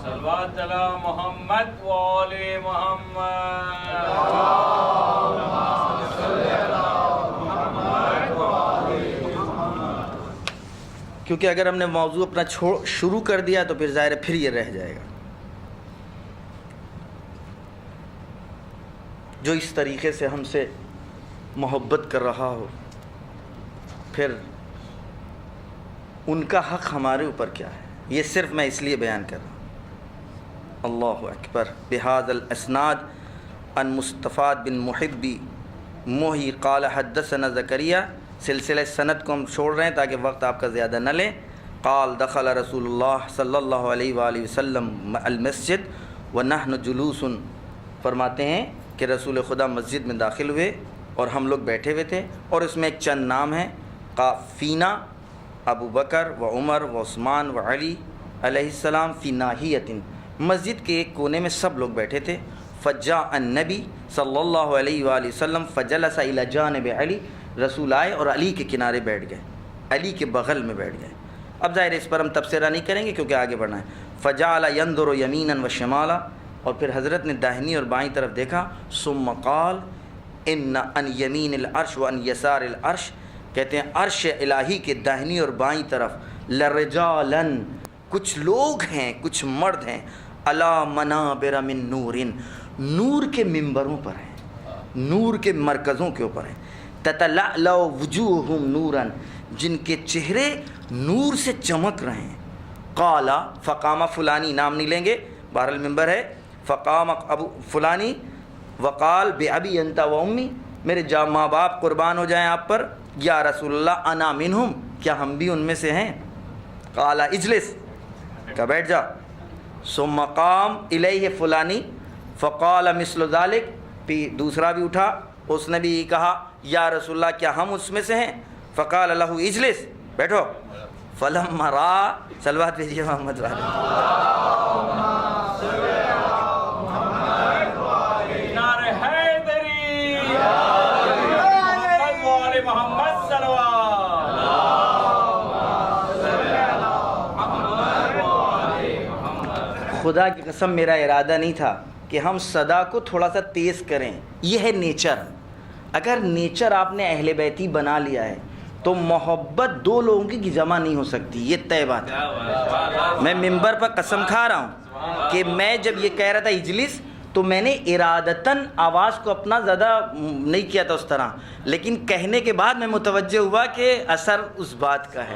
Speaker 2: صلوات علی محمد و آل محمد.
Speaker 1: کیونکہ اگر ہم نے موضوع اپنا شروع کر دیا تو پھر ظاہر ہے پھر یہ رہ جائے گا. جو اس طریقے سے ہم سے محبت کر رہا ہو، پھر ان کا حق ہمارے اوپر کیا ہے؟ یہ صرف میں اس لیے بیان کر رہا ہوں۔ اللہ اکبر۔ بہذا الاسناد عن مصطفیٰ بن محبی موہی قال حدثنا زکریا، سلسلہ سند کو ہم چھوڑ رہے ہیں تاکہ وقت آپ کا زیادہ نہ لیں۔ قال دخل رسول اللہ صلی اللہ علیہ وآلہ وسلم المسجد ونحن جلوس، فرماتے ہیں کہ رسول خدا مسجد میں داخل ہوئے اور ہم لوگ بیٹھے ہوئے تھے، اور اس میں ایک چند نام ہیں، فینا ابو بکر و عمر و عثمان و علی علیہ السلام فی ناحیۃ، مسجد کے ایک کونے میں سب لوگ بیٹھے تھے۔ فجاء النبی صلی اللہ علیہ وآلہ وسلم فجلس الی جانب علی، رسول آئے اور علی کے کنارے بیٹھ گئے، علی کے بغل میں بیٹھ گئے۔ اب ظاہر اس پر ہم تبصرہ نہیں کریں گے کیونکہ آگے بڑھنا ہے۔ فجعل ينظر یمینا و شمالا، اور پھر حضرت نے داہنی اور بائیں طرف دیکھا۔ ثم قال ان عن یمین العرش و عن یسار العرش، کہتے ہیں عرش الہی کے داہنی اور بائیں طرف لرجالا، کچھ لوگ ہیں، کچھ مرد ہیں، علی منابر من نور، نور کے ممبروں پر ہیں، نور کے مرکزوں کے اوپر ہیں، تتلألأ وجوہہم نورا، جن کے چہرے نور سے چمک رہے ہیں۔ قال فقام فلانی، نام نہیں لیں گے، بہرحال ممبر ہے، فقام ابو فلانی وقال بأبی انت و امی، میرے ماں باپ قربان ہو جائیں آپ پر، یا رسول اللہ انا منہم، کیا ہم بھی ان میں سے ہیں؟ قال اجلس، کہ بیٹھ جا۔ ثم قام الیہ فلانی فقال مثل ذلك، پھر دوسرا بھی اٹھا، اس نے بھی کہا یا رسول اللہ کیا ہم اس میں سے ہیں؟ فقال له اجلس، بیٹھو۔ فلما رأى، صلوات بھیجیے محمد والے،
Speaker 2: نعرہ حیدری، محمد والے محمد صلوات۔
Speaker 1: خدا کی قسم میرا ارادہ نہیں تھا کہ ہم صدا کو تھوڑا سا تیز کریں، یہ ہے نیچر۔ اگر نیچر آپ نے اہل بیتی بنا لیا ہے تو محبت دو لوگوں کی جمع نہیں ہو سکتی، یہ طے بات ہے۔ میں ممبر پر قسم کھا رہا ہوں کہ میں جب یہ کہہ رہا تھا اجلس، تو میں نے ارادتاً آواز کو اپنا زیادہ نہیں کیا تھا اس طرح، لیکن کہنے کے بعد میں متوجہ ہوا کہ اثر اس بات کا ہے۔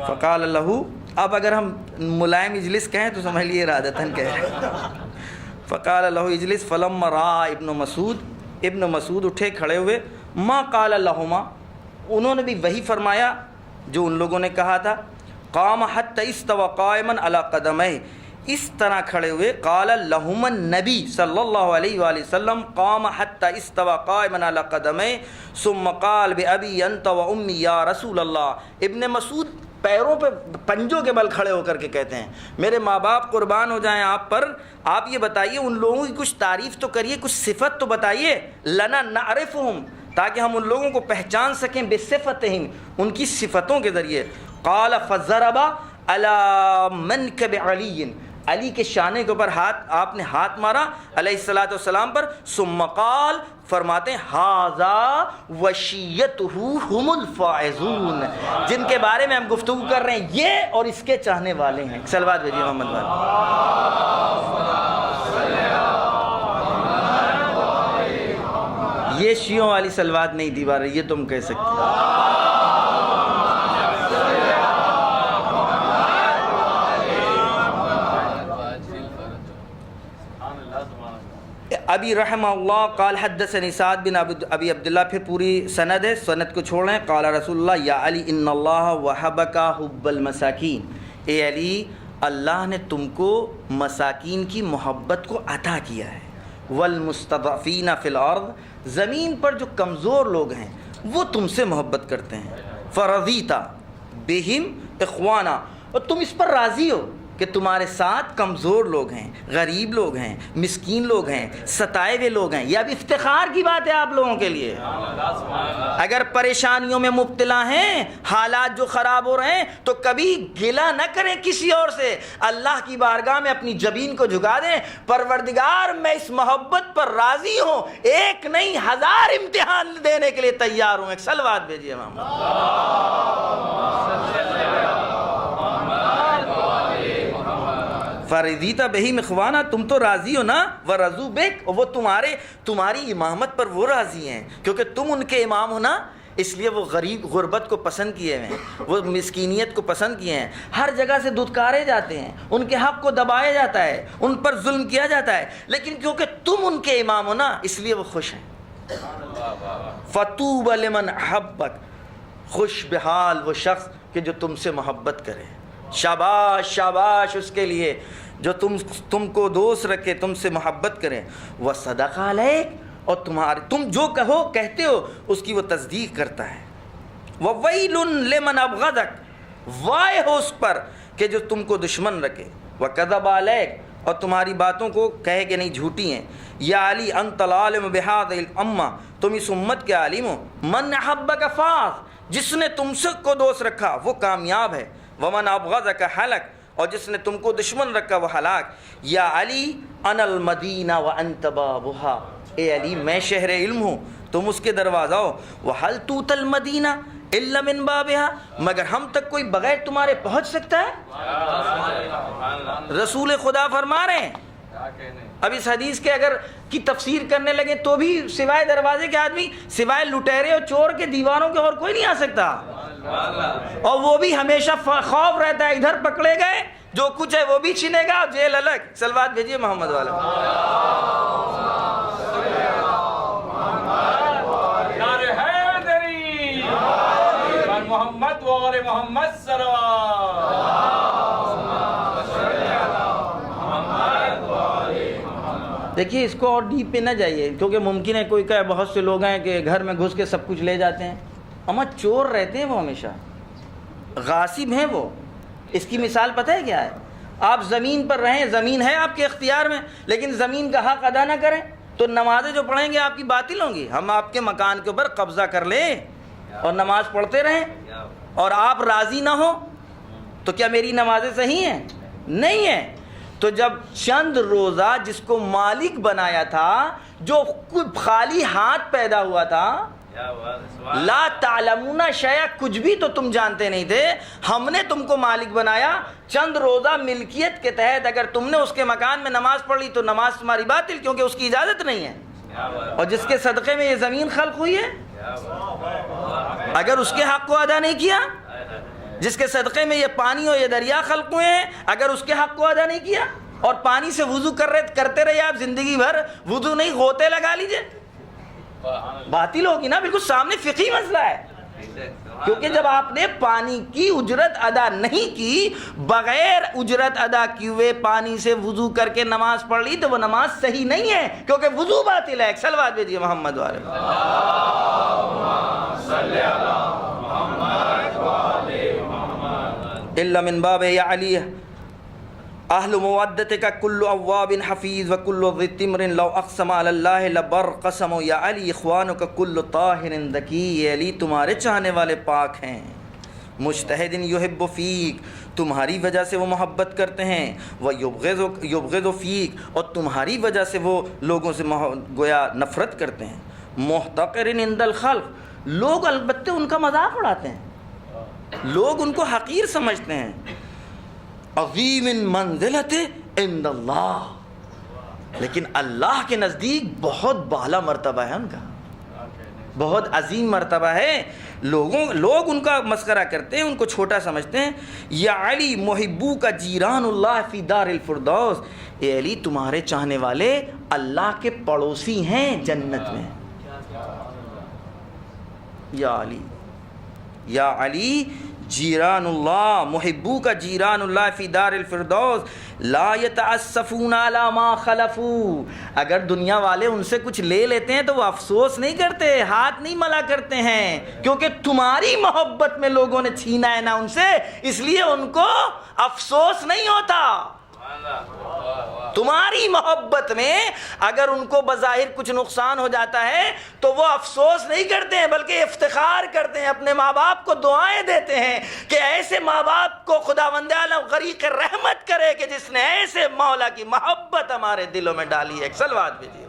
Speaker 1: فقال له، اب اگر ہم ملائم اجلس کہیں تو سمجھ لیے ارادتاً کہہ رہے ہیں۔ فقال له اجلس فلما رأى ابن مسعود، ابن مسعود اٹھے کھڑے ہوئے، ما قال لهما، انہوں نے بھی وہی فرمایا جو ان لوگوں نے کہا تھا۔ قام حتى استوى قائما على قدميه، اس طرح کھڑے ہوئے۔ قال لهم النبی صلی اللہ علیہ وآلہ وسلم قام حتى استوى قائما على قدميه ثم قال بأبي انت وأمي یا رسول اللہ۔ ابن مسعود پیروں پہ پنجوں کے بل کھڑے ہو کر کے کہتے ہیں میرے ماں باپ قربان ہو جائیں آپ پر، آپ یہ بتائیے ان لوگوں کی کچھ تعریف تو کریے، کچھ صفت تو بتائیے، لنا نعرفہم، تاکہ ہم ان لوگوں کو پہچان سکیں، بصفتہم، ان کی صفتوں کے ذریعے۔ قال فضرب علی منکب علی، علی کے شانے کے اوپر آپ نے ہاتھ مارا علیہ الصلوۃ والسلام پر۔ ثم قال، فرماتے ہیں ھذا وشیتہ ھم الفائزون، جن کے بارے میں ہم گفتگو کر رہے ہیں یہ اور اس کے چاہنے والے ہیں۔ صلوات بھیجیے محمد والے۔ یہ شیعوں والی صلوات نہیں دیوار ہے، یہ تم کہہ سکتے۔ ابی رحمہ اللہ قال حدثنی سعد بن ابی عبداللہ، پھر پوری سند ہے، سند کو چھوڑ رہے ہیں۔ قال رسول اللہ یا علی ان اللہ وہبک حب المساکین، اے علی اللہ نے تم کو مساکین کی محبت کو عطا کیا ہے۔ والمستضعفین فی الارض، زمین پر جو کمزور لوگ ہیں وہ تم سے محبت کرتے ہیں۔ فرضیت بہم اخوانا، اور تم اس پر راضی ہو کہ تمہارے ساتھ کمزور لوگ ہیں، غریب لوگ ہیں، مسکین لوگ ہیں، ستائے ہوئے لوگ ہیں۔ یہ اب افتخار کی بات ہے آپ لوگوں کے لیے۔ اگر پریشانیوں میں مبتلا ہیں، حالات جو خراب ہو رہے ہیں، تو کبھی گلہ نہ کریں کسی اور سے، اللہ کی بارگاہ میں اپنی جبین کو جھکا دیں، پروردگار میں اس محبت پر راضی ہوں، ایک نہیں 1000 امتحان دینے کے لیے تیار ہوں۔ ایک صلوات بھیجیے محمد۔ فرضیت بہم اخوانا، تم تو راضی ہو نا، ورضوا بک، اور وہ تمہاری امامت پر وہ راضی ہیں کیونکہ تم ان کے امام ہو نا، اس لیے وہ غربت کو پسند کیے ہوئے ہیں، وہ مسکینیت کو پسند کیے ہیں، ہر جگہ سے دھتکارے جاتے ہیں، ان کے حق کو دبایا جاتا ہے، ان پر ظلم کیا جاتا ہے، لیکن کیونکہ تم ان کے امام ہو نا اس لیے وہ خوش ہیں۔ فطوبی لمن احبک، خوش بحال وہ شخص کہ جو تم سے محبت کرے، شاباش شاباش اس کے لیے جو تم کو دوست رکھے، تم سے محبت کرے، وصدق علیک، اور تم جو کہتے ہو اس کی وہ تصدیق کرتا ہے، وویل لمن ابغضک، وائے ہو اس پر کہ جو تم کو دشمن رکھے، وکذب علیک، اور تمہاری باتوں کو کہے کہ نہیں جھوٹی ہیں، یا علی انت العالم بہذہ الامہ، تم اس امت کے عالم ہو، من احبک فاز، جس نے تم سے کو دوست رکھا وہ کامیاب ہے، ومن ابغضک ہلک، اور جس نے تم کو دشمن رکھا وہ ہلاک، یا علی انا المدینہ وانت بابھا، اے علی میں شہر علم ہوں تم اس کے دروازہ ہو، وحل توت المدینہ الا من بابھا، مگر ہم تک کوئی بغیر تمہارے پہنچ سکتا ہے؟ رسول خدا فرما رہے ہیں۔ اب اس حدیث کے اگر کی تفسیر کرنے لگے تو بھی سوائے دروازے کے آدمی، سوائے لٹیرے اور چور کے دیواروں کے اور کوئی نہیں آ سکتا، اور وہ بھی ہمیشہ خوف رہتا ہے ادھر پکڑے گئے جو کچھ ہے وہ بھی چھینے گا، جیل الگ۔ صلوات بھیجیے محمد والا۔
Speaker 2: نعرہ حیدری، محمد وآل محمد صلوات۔
Speaker 1: دیکھیے اس کو اور ڈیپ پہ نہ جائیے کیونکہ ممکن ہے کوئی کہے بہت سے لوگ ہیں کہ گھر میں گھس کے سب کچھ لے جاتے ہیں، اما چور رہتے ہیں وہ، ہمیشہ غاصب ہیں وہ۔ اس کی مثال پتہ ہے کیا ہے؟ آپ زمین پر رہیں، زمین ہے آپ کے اختیار میں، لیکن زمین کا حق ادا نہ کریں تو نمازیں جو پڑھیں گے آپ کی باطل ہوں گی۔ ہم آپ کے مکان کے اوپر قبضہ کر لیں اور نماز پڑھتے رہیں اور آپ راضی نہ ہو تو کیا میری نمازیں صحیح ہیں؟ نہیں ہیں۔ تو جب چند روزہ جس کو مالک بنایا تھا، جو خالی ہاتھ پیدا ہوا تھا، لا تعلمون شیئا، کچھ بھی تو تم جانتے نہیں تھے، ہم نے تم کو مالک بنایا، چند روزہ ملکیت کے تحت اگر تم نے اس کے مکان میں نماز پڑھ لی تو نماز تمہاری باطل، کیونکہ اس کی اجازت نہیں ہے۔ اور جس کے صدقے میں یہ زمین خلق ہوئی ہے، اگر اس کے حق کو ادا نہیں کیا، جس کے صدقے میں یہ پانی اور یہ دریا خلق ہوئے ہیں، اگر اس کے حق کو ادا نہیں کیا، اور پانی سے وضو کرتے رہے آپ زندگی بھر، وضو نہیں غوطے لگا لیجئے، باطل ہوگی نا۔ بالکل سامنے فقہی مسئلہ ہے، کیونکہ جب آپ نے پانی کی اجرت ادا نہیں کی، بغیر اجرت ادا کیے ہوئے پانی سے وضو کر کے نماز پڑھ لی تو وہ نماز صحیح نہیں ہے، کیونکہ وضو باطل ہے۔ صلوات بھیجیے محمد والے۔ الا من باب یا علی اہل مودتک کل اواب حفیظ وکل ذی تمر لو اقسم علی اللہ لبر قسم یا علی اخوانک کل طاہر ذکی، علی تمہارے چاہنے والے پاک ہیں، مجتہد یحب فیک، تمہاری وجہ سے وہ محبت کرتے ہیں، ویبغض فیک، اور تمہاری وجہ سے وہ لوگوں سے گویا نفرت کرتے ہیں، محتقر عند الخلق، لوگ البتہ ان کا مذاق اڑاتے ہیں، لوگ ان کو حقیر سمجھتے ہیں، عظیم منزلت عند اللہ، لیکن اللہ کے نزدیک بہت بالا مرتبہ ہے ان کا، بہت عظیم مرتبہ ہے۔ لوگ ان کا مسخرہ کرتے ہیں، ان کو چھوٹا سمجھتے ہیں۔ یا علی محبو کا جیران اللہ فی دار الفردوس، اے علی تمہارے چاہنے والے اللہ کے پڑوسی ہیں جنت میں۔ یا علی جیران اللہ، محبو کا جیران اللہ فی دار الفردوس، لا یتاسفون علی ما خلفوا، اگر دنیا والے ان سے کچھ لے لیتے ہیں تو وہ افسوس نہیں کرتے، ہاتھ نہیں ملا کرتے ہیں، کیونکہ تمہاری محبت میں لوگوں نے چھینا ہے نا ان سے، اس لیے ان کو افسوس نہیں ہوتا۔ تمہاری محبت میں اگر ان کو بظاہر کچھ نقصان ہو جاتا ہے تو وہ افسوس نہیں کرتے ہیں بلکہ افتخار کرتے ہیں، اپنے ماں باپ کو دعائیں دیتے ہیں کہ ایسے ماں باپ کو خداوند عالم غریق رحمت کرے کہ جس نے ایسے مولا کی محبت ہمارے دلوں میں ڈالی ہے۔ صلوات بھیجیے۔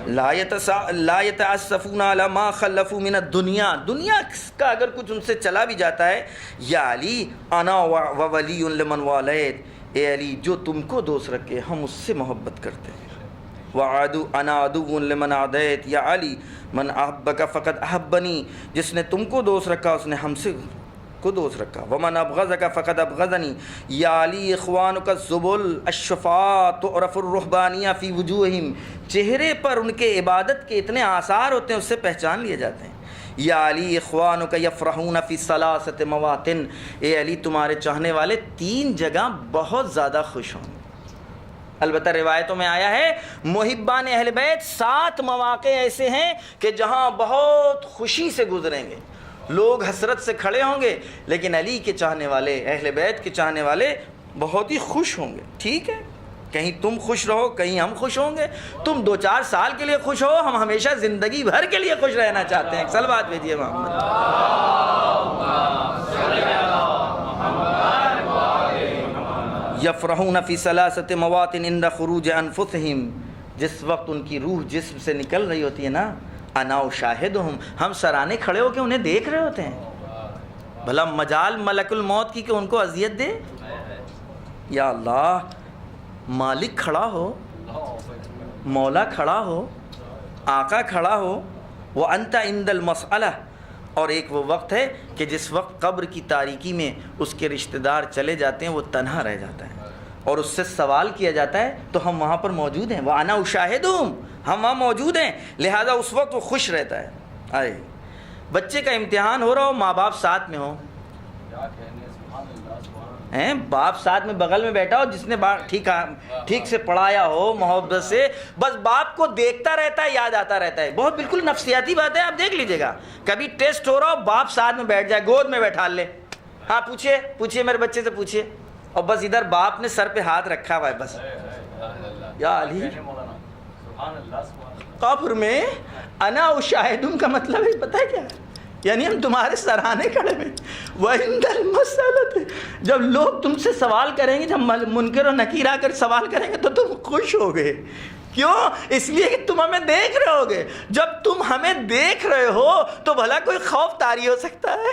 Speaker 1: لا يتعسفون على ما خلفوا من الدنیا، دنیا کا اگر کچھ ان سے چلا بھی جاتا ہے، یا علی انا وولی لمن والیت، اے علی جو تم کو دوست رکھے ہم اس سے محبت کرتے ہیں، وعدو انا عدو لمن عادیت، یا علی من احبک فقد احبنی، جس نے تم کو دوست رکھا اس نے ہم سے کو دوست رکھا، ومن ابغضک فقد ابغضنی، یا علی اخوانک الزبل الشفاء تعرف الرہبانیہ فی وجوہہم، چہرے پر ان کے عبادت کے اتنے آثار ہوتے ہیں اس سے پہچان لیے جاتے ہیں، یا علی اخوانک یفرحون فی ثلاثۃ مواطن، اے علی تمہارے چاہنے والے 3 جگہ بہت زیادہ خوش ہوں گے۔ البتہ روایتوں میں آیا ہے محبان اہل بیت 7 مواقع ایسے ہیں کہ جہاں بہت خوشی سے گزریں گے، لوگ حسرت سے کھڑے ہوں گے، لیکن علی کے چاہنے والے، اہل بیت کے چاہنے والے بہت ہی خوش ہوں گے۔ ٹھیک ہے، کہیں تم خوش رہو کہیں ہم خوش ہوں گے، تم 2-4 سال کے لیے خوش ہو، ہم ہمیشہ زندگی بھر کے لیے خوش رہنا چاہتے ہیں۔ صلوات بھیجیے محمد۔ یفرحون فی ثلاثۃ مواطن عند خروج انفسہم، جس وقت ان کی روح جسم سے نکل رہی ہوتی ہے نا، انا شاہدہم، ہم سرانے کھڑے ہو کے انہیں دیکھ رہے ہوتے ہیں۔ بھلا مجال ملک الموت کی کہ ان کو اذیت دے؟ یا اللہ، مالک کھڑا ہو، مولا کھڑا ہو، آقا کھڑا ہو، وانت عند المسئلہ، اور ایک وہ وقت ہے کہ جس وقت قبر کی تاریکی میں اس کے رشتہ دار چلے جاتے ہیں، وہ تنہا رہ جاتا ہے اور اس سے سوال کیا جاتا ہے تو ہم وہاں پر موجود ہیں، وَأَنَا أُشَاهِدُهُمْ، ہم وہاں موجود ہیں، لہذا اس وقت وہ خوش رہتا ہے۔ آئے بچے کا امتحان ہو رہا ہو، ماں باپ ساتھ میں ہو، باپ ساتھ میں بغل میں بیٹھا ہو، جس نے ٹھیک سے پڑھایا ہو محبت سے، بس باپ کو دیکھتا رہتا ہے، یاد آتا رہتا ہے۔ بہت بالکل نفسیاتی بات ہے، آپ دیکھ لیجئے گا، کبھی ٹیسٹ ہو رہا ہو، باپ ساتھ میں بیٹھ جائے، گود میں بیٹھا لے، ہاں پوچھئے میرے بچے سے پوچھئے، اور بس ادھر باپ نے سر پہ ہاتھ رکھا ہوا ہے، بس یا علی۔ قبر میں انا اشاہدہم کا مطلب ہے پتہ ہے کیا ہے؟ یعنی ہم تمہارے سرانے کھڑے ہیں، وَعِندَ الْمَسْأَلَةِ، جب لوگ تم سے سوال کریں گے، جب منکر و نکیر آ کر سوال کریں گے تو تم خوش ہوگے۔ کیوں؟ اس لیے کہ تم ہمیں دیکھ رہے ہوگے۔ جب تم ہمیں دیکھ رہے ہو تو بھلا کوئی خوف طاری ہو سکتا ہے؟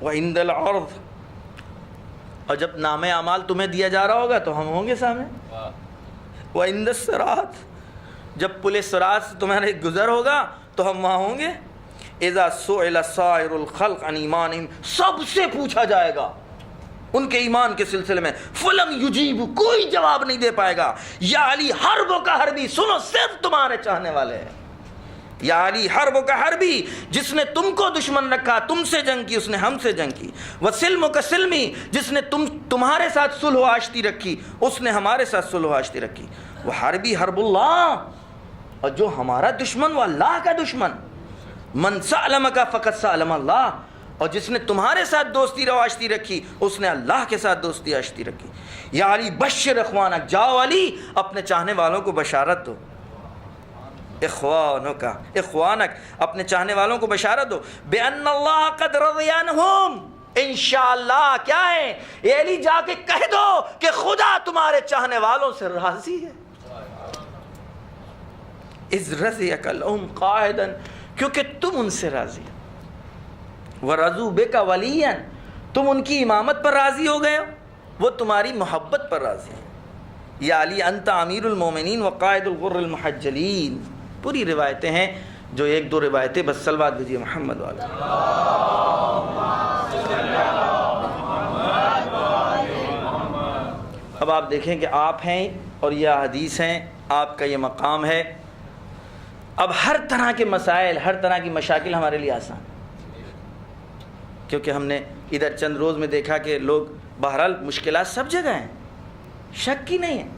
Speaker 1: وَعِندَ الْعَرْضِ، اور جب نامِ اعمال تمہیں دیا جا رہا ہوگا تو ہم ہوں گے سامنے۔ وَعِندَ الصِّرَاط، جب پل صراط سے تمہارے گزر ہوگا تو ہم وہاں ہوں گے۔ اِذَا سُئِلَ سَائِرُ الْخَلْقِ عَنْ ایمانِهِمْ، سب سے پوچھا جائے گا ان کے ایمان کے سلسلے میں، فَلَمْ يُجِيبُ، کوئی جواب نہیں دے پائے گا۔ یا علی حرب کا حربی، سنو صرف تمہارے چاہنے والے ہیں۔ یا علی حرب کا حربی، جس نے تم کو دشمن رکھا، تم سے جنگ کی، اس نے ہم سے جنگ کی۔ وسلم کا سلمی، جس نے تمہارے ساتھ صلح و آشتی رکھی، اس نے ہمارے ساتھ صلح و آشتی رکھی۔ وہ حربی حرب اللہ، اور جو ہمارا دشمن وہ اللہ کا دشمن۔ من سألمک فقد سألم اللہ، اور جس نے تمہارے ساتھ دوستی و آشتی رکھی اس نے اللہ کے ساتھ دوستی آشتی رکھی۔ یا علی بشر اخوانک، جاؤ علی اپنے چاہنے والوں کو بشارت دو۔ اخوانک، اپنے چاہنے والوں کو بشارت دو، بِأَنَّ اللَّهَ قَدْ رَضِيَ عَنْهُمْ، انشاءاللہ کیا ہے؟ اے علی جا کے کہہ دو کہ خدا تمہارے چاہنے والوں سے راضی ہے۔ اِذْ رَضِيَكَ لَهُمْ قَاعِدًا، کیونکہ تم ان سے راضی ہو۔ وَرَضُوا بِكَ وَلِيًّا، تم ان کی امامت پر راضی ہو گئے ہو، وہ تمہاری محبت پر راضی ہیں۔ یا علی انت امیر المومنین وقائد الغر المحجلین، پوری روایتیں ہیں، جو 1-2 روایتیں بس صلوات بھیجیے محمد والا۔ اب آپ دیکھیں کہ آپ ہیں اور یہ حدیث ہیں، آپ کا یہ مقام ہے۔ اب ہر طرح کے مسائل، ہر طرح کی مشاکل ہمارے لیے آسان، کیونکہ ہم نے ادھر چند روز میں دیکھا کہ لوگ، بہرحال مشکلات سب جگہ ہیں، شک کی نہیں ہے۔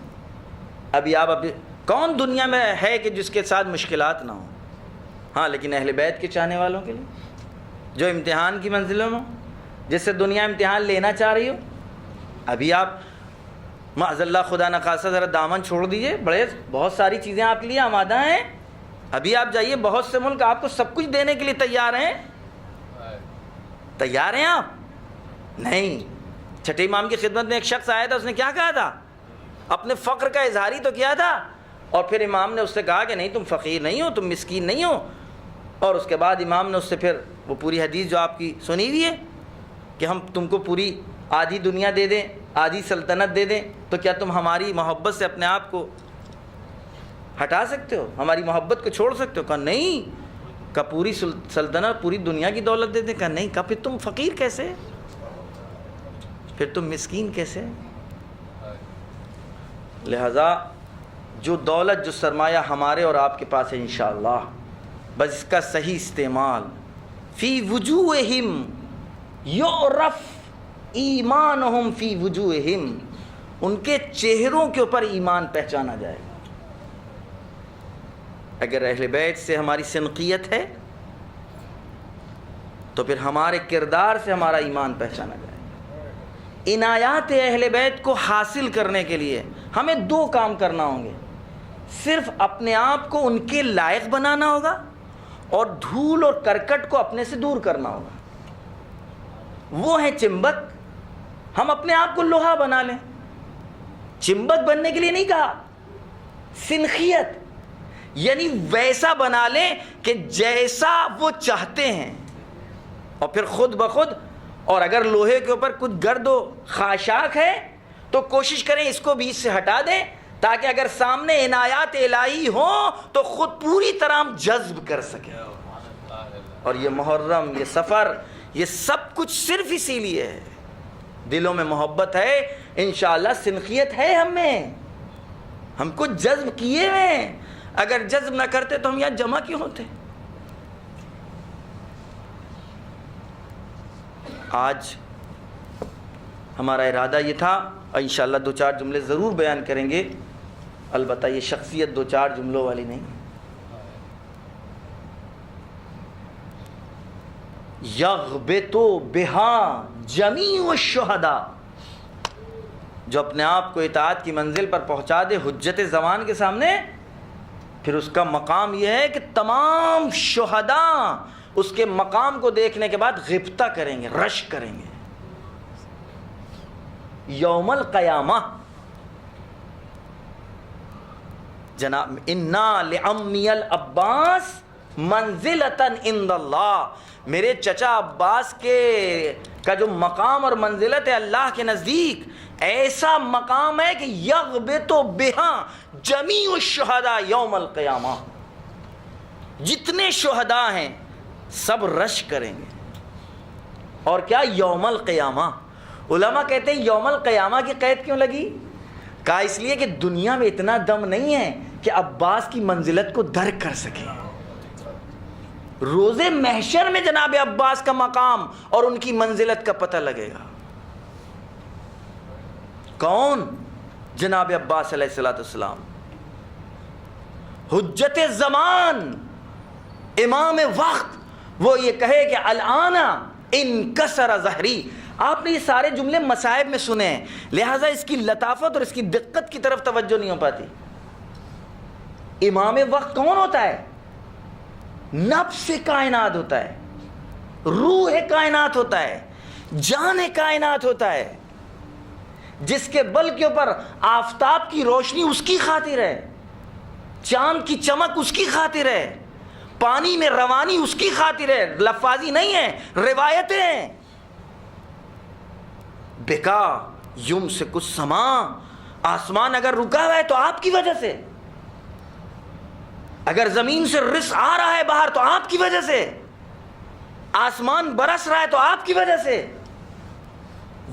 Speaker 1: ابھی کون دنیا میں ہے کہ جس کے ساتھ مشکلات نہ ہوں؟ ہاں، لیکن اہل بیت کے چاہنے والوں کے لیے جو امتحان کی منزلوں میں، جس سے دنیا امتحان لینا چاہ رہی ہو، ابھی آپ معاذ اللہ خدا نخواستہ ذرا دامن چھوڑ دیجئے، بہت ساری چیزیں آپ کے لیے آمادہ ہیں۔ ابھی آپ جائیے، بہت سے ملک آپ کو سب کچھ دینے کے لیے تیار ہیں۔ تیار ہیں آپ؟ نہیں، چھٹے امام کی خدمت میں ایک شخص آیا تھا, اس نے کیا کہا تھا؟ اپنے فقر کا اظہار ہی تو کیا تھا. اور پھر امام نے اس سے کہا کہ نہیں, تم فقیر نہیں ہو, تم مسکین نہیں ہو. اور اس کے بعد امام نے اس سے پھر وہ پوری حدیث جو آپ کی سنی ہوئی ہے کہ ہم تم کو پوری آدھی دنیا دے دیں, آدھی سلطنت دے دیں, تو کیا تم ہماری محبت سے اپنے آپ کو ہٹا سکتے ہو, ہماری محبت کو چھوڑ سکتے ہو؟ کہا نہیں. کہا پوری سلطنت, پوری دنیا کی دولت دے دیں؟ کہا نہیں. کہا پھر تم فقیر کیسے, پھر تم مسکین کیسے؟ لہذا جو دولت, جو سرمایہ ہمارے اور آپ کے پاس ہے انشاءاللہ, بس اس کا صحیح استعمال. فی وجوہہم یعرف ایمانہم فی وجوہہم, ان کے چہروں کے اوپر ایمان پہچانا جائے گا. اگر اہل بیت سے ہماری سنقیت ہے تو پھر ہمارے کردار سے ہمارا ایمان پہچانا جائے گا. عنایات اہل بیت کو حاصل کرنے کے لیے ہمیں دو کام کرنا ہوں گے. صرف اپنے آپ کو ان کے لائق بنانا ہوگا اور دھول اور کرکٹ کو اپنے سے دور کرنا ہوگا. وہ ہے چمبک, ہم اپنے آپ کو لوہا بنا لیں. چمبک بننے کے لیے نہیں کہا, سنخیت یعنی ویسا بنا لیں کہ جیسا وہ چاہتے ہیں, اور پھر خود بخود. اور اگر لوہے کے اوپر کچھ گرد و خاشاک ہے تو کوشش کریں اس کو بیچ سے ہٹا دیں, تاکہ اگر سامنے عنایات الہی ہوں تو خود پوری طرح جذب کر سکیں. اور یہ محرم, یہ سفر, یہ سب کچھ صرف اسی لیے ہے. دلوں میں محبت ہے انشاءاللہ, سنخیت ہے ہم میں, ہم کو جذب کیے ہوئے. اگر جذب نہ کرتے تو ہم یہاں جمع کیوں ہوتے؟ آج ہمارا ارادہ یہ تھا, اور انشاءاللہ دو چار جملے ضرور بیان کریں گے, البتہ یہ شخصیت دو چار جملوں والی نہیں. یغبط بہا جمیع الشہداء, جو اپنے آپ کو اطاعت کی منزل پر پہنچا دے حجت زمان کے سامنے, پھر اس کا مقام یہ ہے کہ تمام شہداء اس کے مقام کو دیکھنے کے بعد غبطہ کریں گے, رشک کریں گے. یوم القیامہ جناب, انا لعمی العباس منزلۃ عند اللہ, میرے چچا عباس کا جو مقام اور منزلت ہے اللہ کے نزدیک, ایسا مقام ہے کہ یغبط بہا جمیع الشہداء یوم القیامہ, جتنے شہداء ہیں سب رش کریں گے. اور کیا یوم القیامہ؟ علماء کہتے ہیں یوم القیامہ کی قید کیوں لگی؟ کہا اس لیے کہ دنیا میں اتنا دم نہیں ہے کہ عباس کی منزلت کو درک کر سکے. روز محشر میں جناب عباس کا مقام اور ان کی منزلت کا پتہ لگے گا. کون؟ جناب عباس علیہ السلام, حجت زمان, امام وقت. وہ یہ کہے کہ الآن انکسر ظہری. آپ نے یہ سارے جملے مصائب میں سنے ہیں, لہٰذا اس کی لطافت اور اس کی دقت کی طرف توجہ نہیں ہو پاتی. امام وقت کون ہوتا ہے؟ نفس کائنات ہوتا ہے, روح کائنات ہوتا ہے, جان کائنات ہوتا ہے, جس کے بل کے اوپر آفتاب کی روشنی اس کی خاطر ہے, چاند کی چمک اس کی خاطر ہے, پانی میں روانی اس کی خاطر ہے. لفاظی نہیں ہے, روایتیں ہیں. بکا یمسک السماء, آسمان اگر رکا ہوا ہے تو آپ کی وجہ سے, اگر زمین سے رس آ رہا ہے باہر تو آپ کی وجہ سے, آسمان برس رہا ہے تو آپ کی وجہ سے.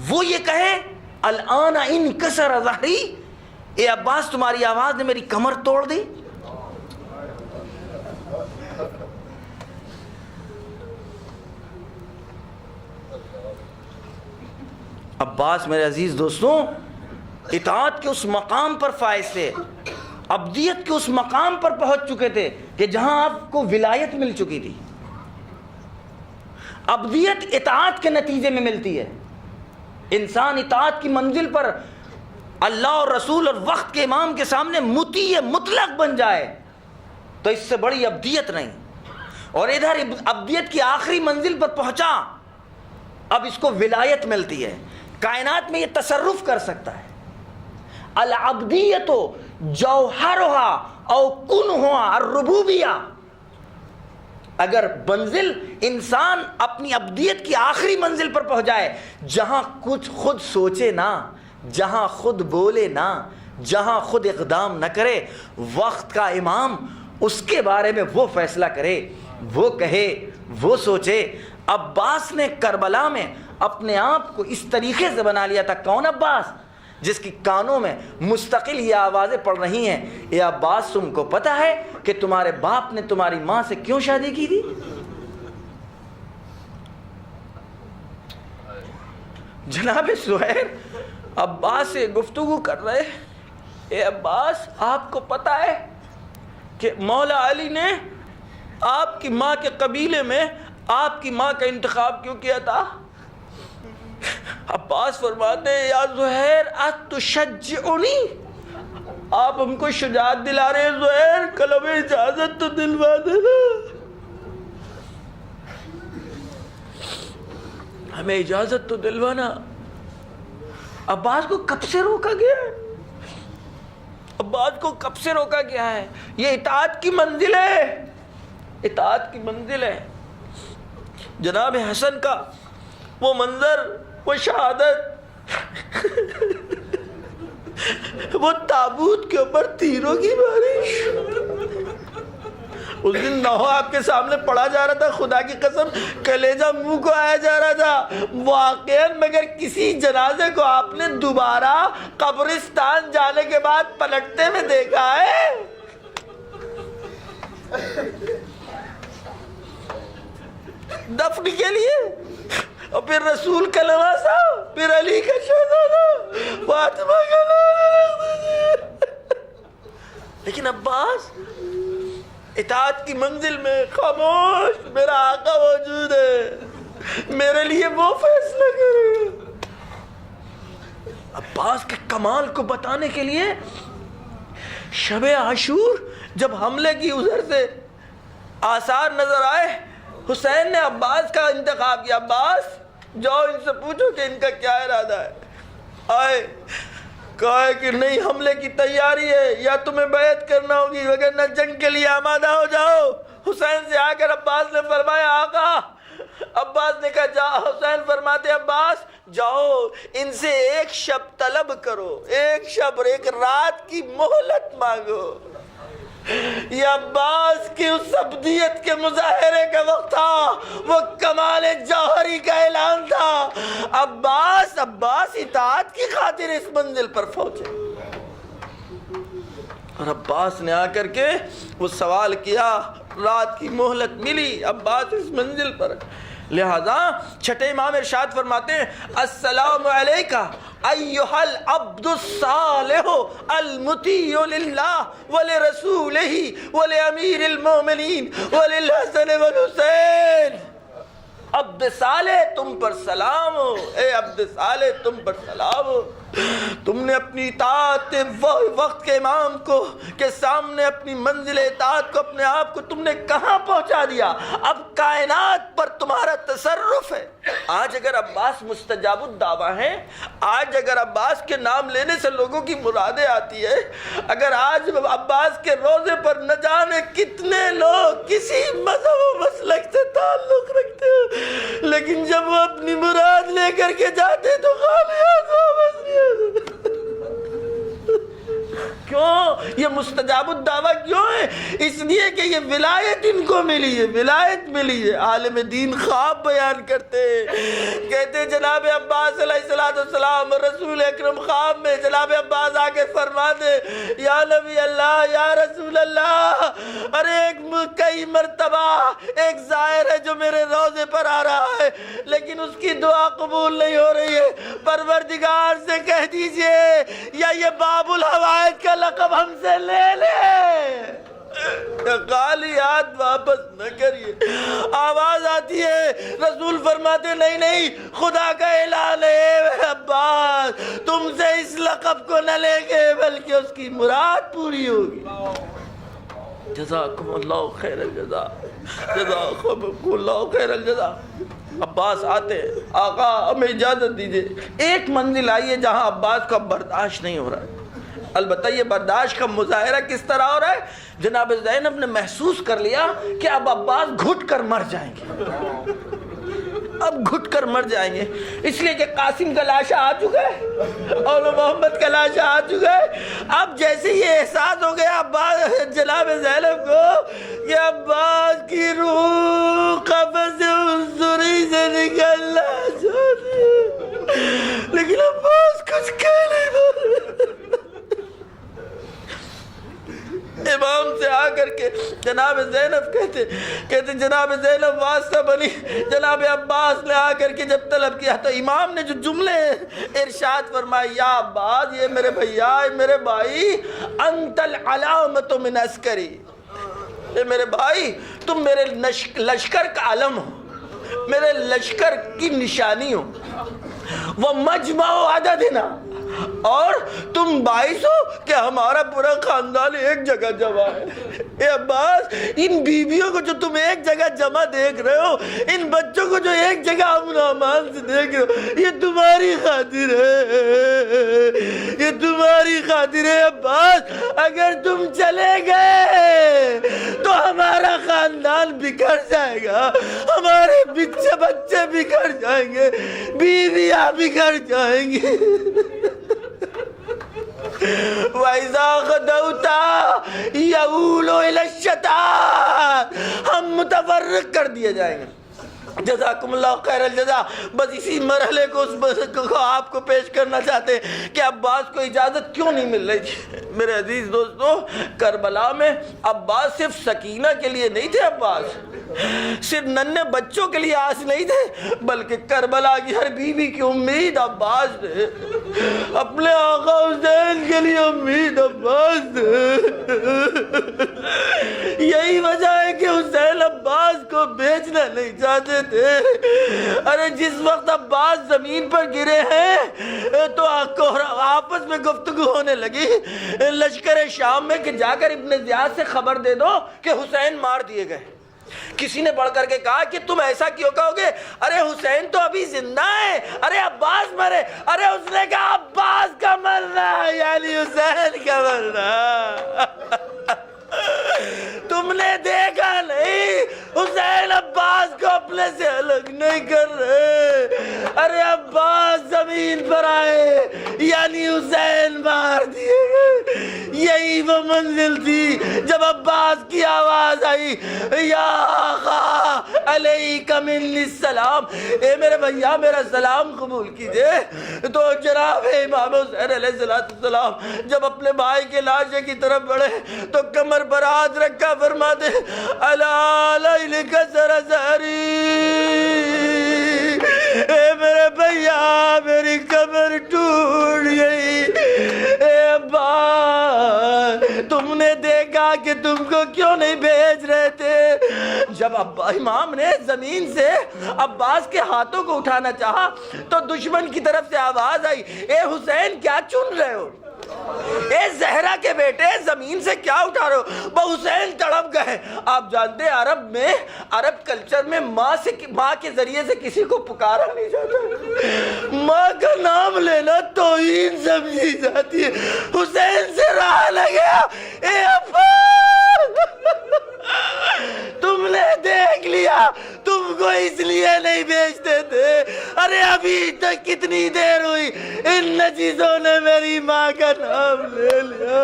Speaker 1: وہ یہ کہے الآن انکسر ظہری, اے عباس تمہاری آواز نے میری کمر توڑ دی. عباس میرے عزیز دوستوں اطاعت کے اس مقام پر فائز تھے, ابدیت کے اس مقام پر پہنچ چکے تھے کہ جہاں آپ کو ولایت مل چکی تھی. ابدیت اطاعت کے نتیجے میں ملتی ہے. انسان اطاعت کی منزل پر اللہ اور رسول اور وقت کے امام کے سامنے مطیع مطلق بن جائے تو اس سے بڑی ابدیت نہیں. اور ادھر ابدیت کی آخری منزل پر پہنچا, اب اس کو ولایت ملتی ہے. کائنات میں یہ تصرف کر سکتا ہے. العبدیت جوہرہا او کنہا الربوبیہ. اگر منزل انسان اپنی عبدیت کی آخری منزل پر پہنچ جائے، جہاں کچھ خود سوچے نہ، جہاں خود بولے نہ، جہاں خود اقدام نہ کرے، وقت کا امام اس کے بارے میں وہ فیصلہ کرے، وہ کہے، وہ سوچے. عباس نے کربلا میں اپنے آپ کو اس طریقے سے بنا لیا تھا. کون عباس؟ جس کی کانوں میں مستقل یہ آوازیں پڑ رہی ہیں، اے عباس تم کو پتہ ہے کہ تمہارے باپ نے تمہاری ماں سے کیوں شادی کی تھی؟ جناب زہیر عباس سے گفتگو کر رہے، اے عباس آپ کو پتہ ہے کہ مولا علی نے آپ کی ماں کے قبیلے میں آپ کی ماں کا انتخاب کیوں کیا تھا؟ عباس فرماتے ہیں یا زہیر اتشجعنی، آپ ہم کو شجاعت دلا رہے ہیں زہیر، کلمہ اجازت تو دلوا دینا، ہمیں اجازت تو دلوانا. عباس کو کب سے روکا گیا ہے؟ عباس کو کب سے روکا گیا ہے؟ یہ اطاعت کی منزل ہے، اطاعت کی منزل ہے. جناب حسن کا وہ منظر، وہ شہادت، وہ تابوت کے اوپر تیروں کی بارش. اس دن نہو آپ کے سامنے پڑھا جا رہا تھا، خدا کی قسم کلیجہ منہ کو آیا جا رہا تھا واقعاً. مگر کسی جنازے کو آپ نے دوبارہ قبرستان جانے کے بعد پلٹتے میں دیکھا ہے؟ دفن کے لیے، اور پھر رسول کا نواسا، پھر علی کا شہزادہ، فاطمہ کا نام. لیکن عباس اطاعت کی منزل میں خاموش، میرا آقا موجود ہے، میرے لیے وہ فیصلہ کرے. عباس کے کمال کو بتانے کے لیے شب عاشور جب حملے کی ادھر سے آثار نظر آئے، حسین نے عباس کا انتخاب کیا. عباس جاؤ ان سے پوچھو کہ ان کا کیا ارادہ ہے. آئے، کہا کہ نہیں حملے کی تیاری ہے، یا تمہیں بیعت کرنا ہوگی وگرنہ جنگ کے لیے آمادہ ہو جاؤ. حسین سے آ کر عباس نے فرمایا آقا. عباس نے کہا جا. حسین فرماتے عباس جاؤ ان سے ایک شب طلب کرو، ایک شب، ایک رات کی مہلت مانگو. یہ عباس کی اس عبدیت کے مظاہرے کا وقت تھا، وہ کمال جوہری کا اعلان تھا. عباس اطاعت کی خاطر اس منزل پر پہنچے. اور عباس نے آ کر کے وہ سوال کیا، رات کی مہلت ملی، عباس اس منزل پر. لہذا چھٹے امام ارشاد فرماتے ہیں السلام علیکہ ایہا العبد الصالح المطیع للہ ولرسولہ ولامیر المومنین وللحسن والحسین. عبد صالح تم پر سلام ہو، اے عبد صالح تم پر سلام ہو. تم نے اپنی اطاعت وقت کے امام کو کے سامنے اپنی منزل اطاعت کو، اپنے آپ کو تم نے کہاں پہنچا دیا. اب کائنات پر تمہارا تصرف ہے. آج اگر عباس مستجاب الدعویٰ ہیں، آج اگر عباس کے نام لینے سے لوگوں کی مرادیں آتی ہے، اگر آج عباس کے روزے پر نہ جانے کتنے لوگ کسی مذہب و مسلک سے تعلق رکھتے ہیں، لیکن جب وہ اپنی مراد لے کر کے جاتے تو خالیات واپس نہیں. کیوں یہ مستجاب الدعویٰ کیوں ہے؟ اس لیے کہ یہ ولایت ان کو ملی ہے، ولایت ملی ہے. عالم دین خواب بیان کرتے کہتے جناب عباس علیہ السلام رسول اکرم خواب میں جناب عباس آ کے فرما دے یا نبی اللہ یا رسول اللہ، ارے کئی مرتبہ ایک زائر ہے جو میرے روزے پر آ رہا ہے لیکن اس کی دعا قبول نہیں ہو رہی ہے، پروردگار سے کہہ دیجئے یا یہ باب الحوائج کا لقب ہم سے لے لے، خالی ہاتھ واپس نہ کریے. آواز آتی ہے، رسول فرماتے نہیں خدا کا اعلان ہے عباس تم سے اس لقب کو نہ لیں گے بلکہ اس کی مراد پوری ہوگی. جزاکم اللہ خیر الجزا، جزاکم اللہ خیر الجزا۔ عباس آتے ہیں، آقا ہمیں اجازت دیجئے، ایک منزل آئی ہے جہاں عباس کو برداشت نہیں ہو رہا ہے۔ البتہ یہ برداشت کا مظاہرہ کس طرح ہو رہا ہے؟ جناب زینب نے محسوس کر لیا کہ اب عباس گھٹ کر مر جائیں گے، اب گھٹ کر مر جائیں گے، اس لیے کہ قاسم کا لاشا آ چکا ہے اور محمد کا لاشا آ چکا ہے۔ اب جیسے یہ احساس ہو گیا عباس جناب زینب کو کہ عباس کی روح قبض عنصری سے نکلنا چاہتی ہے، لیکن عباس کچھ کہہ نہیں پا۔ امام سے آ کر کے جناب زینب کہتے جناب زینب واسطہ بنی، جناب عباس نے آ کر کے جب طلب کیا تو امام نے جو جملے ارشاد فرمائے، یا عباس، یہ میرے بھیا، میرے بھائی، انت العلامۃ من عسکری، اے میرے بھائی تم میرے لشکر کا علم ہو، میرے لشکر کی نشانی ہو، وہ مجمع عددنا، اور تم باعث ہو کہ ہمارا پورا خاندان ایک جگہ جمع ہے۔ اے عباس، ان بیویوں کو جو تم ایک جگہ جمع دیکھ رہے ہو، ان بچوں کو جو ایک جگہ امن و امان سے دیکھ رہے ہو، یہ تمہاری خاطر ہے، یہ تمہاری خاطر ہے۔ عباس، اگر تم چلے گئے تو ہمارا خاندان بکھر جائے گا، ہمارے بچے بکھر جائیں گے، بیویاں بکھر جائیں گے۔ وَإِذَا غَدَوْتَ يَؤُولُ إِلَى الشَّتَاتِ، ہم متفرق کر دیے جائیں گے۔ جزاکم اللہ خیر الجزا۔ بس اسی مرحلے کو آپ کو پیش کرنا چاہتے ہیں کہ عباس کو اجازت کیوں نہیں مل رہی تھی۔ میرے عزیز دوستو، کربلا میں عباس صرف سکینہ کے لیے نہیں تھے، عباس صرف ننھے بچوں کے لیے آس نہیں تھے، بلکہ کربلا کی ہر بیوی کی امید عباس تھے، اپنے آقا حسین کے لیے امید عباس تھے۔ یہی وجہ ہے کہ حسین عباس کو بیچنا نہیں چاہتے تھے۔ ارے جس وقت عباس زمین پر گرے ہیں تو آپس میں گفتگو ہونے لگی لشکر شام میں کہ جا کر ابن زیاد سے خبر دے دو کہ حسین مار دیے گئے۔ کسی نے بڑھ کر کے کہا کہ تم ایسا کیوں کہو گے؟ ارے حسین تو ابھی زندہ ہے، ارے عباس مرے۔ ارے اس نے کہا عباس کا مرنا یعنی حسین کا مرنا۔ تم نے دیکھا نہیں، حسین عباس کو اپنے سے الگ نہیں کر رہے۔ ارے عباس زمین پر آئے یعنی حسین مار دیے گئے۔ یہی وہ منزل تھی جب عباس کی آواز آئی، یا آقا علیک منی السلام، اے میرے بھیا میرا سلام قبول کیجئے۔ تو جناب امام حسین علیہ السلام جب اپنے بھائی کے لاشے کی طرف بڑھے تو کمر پر ہاتھ رکھا فرماتے، الا لیلک سرسری، اے میرے بھیا میری کمر ٹوٹ گئی۔ اے ابا، تم نے دیکھا کہ تم کو کیوں نہیں بھیج رہے تھے؟ جب امام نے زمین سے عباس کے ہاتھوں کو اٹھانا چاہا تو دشمن کی طرف سے آواز آئی، اے حسین کیا چن رہے ہو؟ اے زہرا کے بیٹے زمین سے کیا اٹھا رہے ہو؟ وہ حسین تڑپ گئے۔ آپ جانتے ہیں عرب کلچر میں ماں کے ذریعے سے کسی کو پکارا نہیں جاتا، ماں کا نام لینا توہین سمجھی جاتی ہے۔ حسین سے رہا نہ گیا، اے ابا تم نے دیکھ لیا، تم کو اس لیے نہیں بیچتے تھے۔ ارے ابھی تک کتنی دیر ہوئی، ان نجیزوں نے میری ماں کا نام لے لیا،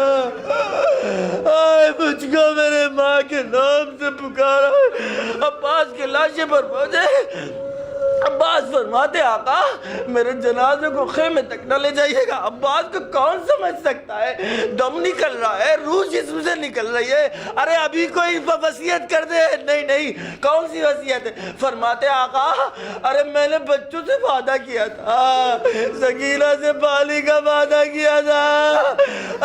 Speaker 1: آئے مجھ کو میرے ماں کے نام سے پکارا۔ عباس کے لاشے پر پہنچے، عباس فرماتے، آقا میرے جنازے کو خیمے تک نہ لے جائیے گا۔ عباس کو کون سمجھ سکتا ہے، دم نکل رہا ہے، روح جسم سے نکل رہی ہے، ارے ابھی کوئی وصیت کر دے۔ نہیں، کون سی وصیت ہے؟ فرماتے، آقا ارے میں نے بچوں سے وعدہ کیا تھا، سکینہ سے پانی کا وعدہ کیا تھا،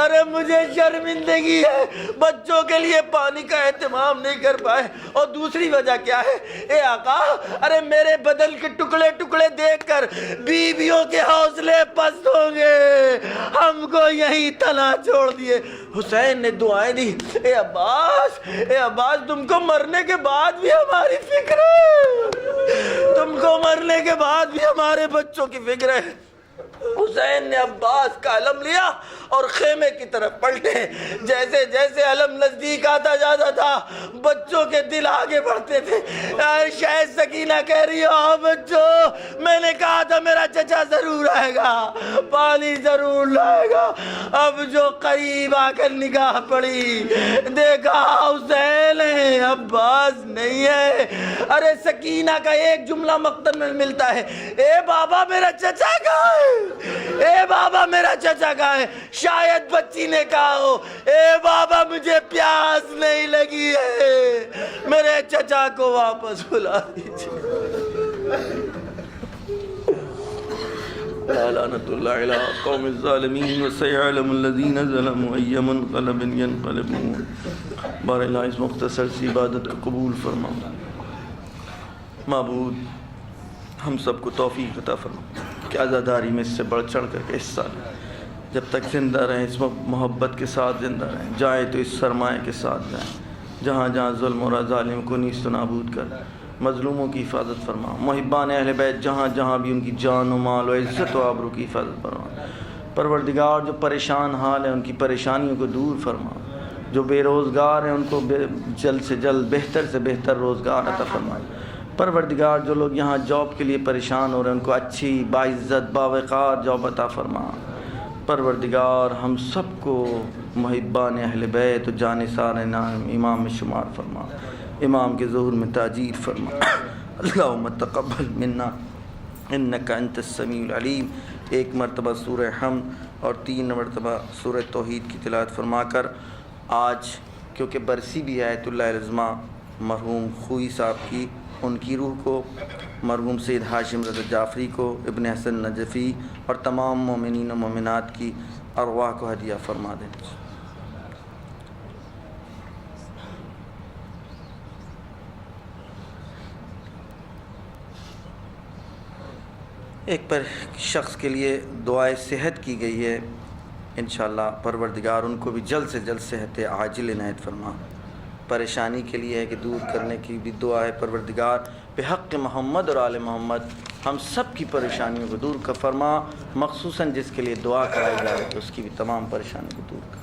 Speaker 1: ارے مجھے شرمندگی ہے، بچوں کے لیے پانی کا اہتمام نہیں کر پائے۔ اور دوسری وجہ کیا ہے؟ اے آقا ارے میرے بدن کے ٹکڑے ٹکڑے دیکھ کر بیویوں کے حوصلے پست ہوں گے، ہم کو یہیں تنا چھوڑ دیے۔ حسین نے دعائیں دی، اے عباس تم کو مرنے کے بعد بھی ہماری فکر ہے، تم کو مرنے کے بعد بھی ہمارے بچوں کی فکر ہے۔ حسین نے عباس کا علم لیا اور خیمے کی طرف پلٹے۔ جیسے جیسے علم نزدیک آتا جاتا تھا بچوں کے دل آگے بڑھتے تھے۔ شاید سکینہ کہہ رہی ہو بچوں، میں نے کہا تھا میرا چچا ضرور آئے گا، پانی ضرور لائے گا۔ اب جو قریب آ کر نگاہ پڑی دیکھا حسین ہے، عباس نہیں ہے۔ ارے سکینہ کا ایک جملہ مقتل میں ملتا ہے، اے بابا میرا چچا کہاں ہے، اے بابا میرا چچا کہاں ہے۔ شاید بچی نے کہا ہو، اے بابا مجھے پیاس نہیں لگی ہے، میرے چچا کو واپس بلا دیجیے۔ لعنت اللہ علی قوم الظالمین وسیعلم الذین ظلموا ای منقلب ینقلبون۔ بہرحال اس مختصر سی عبادت کو قبول فرما۔ معبود ہم سب کو توفیق عطا فرما کہ عزاداری میں اس سے بڑھ چڑھ کر کے حصہ لیں، جب تک زندہ رہیں اس محبت کے ساتھ زندہ رہیں، جائیں تو اس سرمایہ کے ساتھ جائیں۔ جہاں جہاں ظلم اور ظالم کو نیست و نابود کر، مظلوموں کی حفاظت فرما۔ محبان اہل بیت جہاں جہاں بھی ان کی جان و مال و عزت و آبرو کی حفاظت فرما۔ پروردگار جو پریشان حال ہیں ان کی پریشانیوں کو دور فرما، جو بے روزگار ہیں ان کو جلد سے جلد بہتر سے بہتر روزگار عطا فرما۔ پروردگار جو لوگ یہاں جاب کے لیے پریشان ہو رہے ہیں ان کو اچھی باعزت باوقار جاب عطا فرما۔ پروردگار ہم سب کو محبان اہل بیت و جانثار امام میں شمار فرما، امام کے ظہور میں تاجیر فرما۔ اللہم تقبل منا انکا انت السمیع العلیم۔ ایک مرتبہ سورہ حمد اور 3 مرتبہ سورہ توحید کی تلاوت فرما کر آج کیونکہ برسی بھی ہے آیت اللہ العظمہ مرحوم خوئی صاحب کی، ان کی روح کو، مرحوم سید ہاشم رضا جعفری کو، ابن حسن نجفی اور تمام مومنین و مومنات کی ارواح کو ہدیہ فرما دیں۔ ایک پر شخص کے لیے دعائے صحت کی گئی ہے، انشاءاللہ پروردگار ان کو بھی جلد سے جلد صحت عاجل عنایت فرما۔ پریشانی کے لیے ہے کہ دور کرنے کی بھی دعا ہے، پروردگار بحق محمد اور آل محمد ہم سب کی پریشانیوں کو دور کر فرما، مخصوصاً جس کے لیے دعا کرائی جا رہی ہے اس کی بھی تمام پریشانیوں کو دور کر۔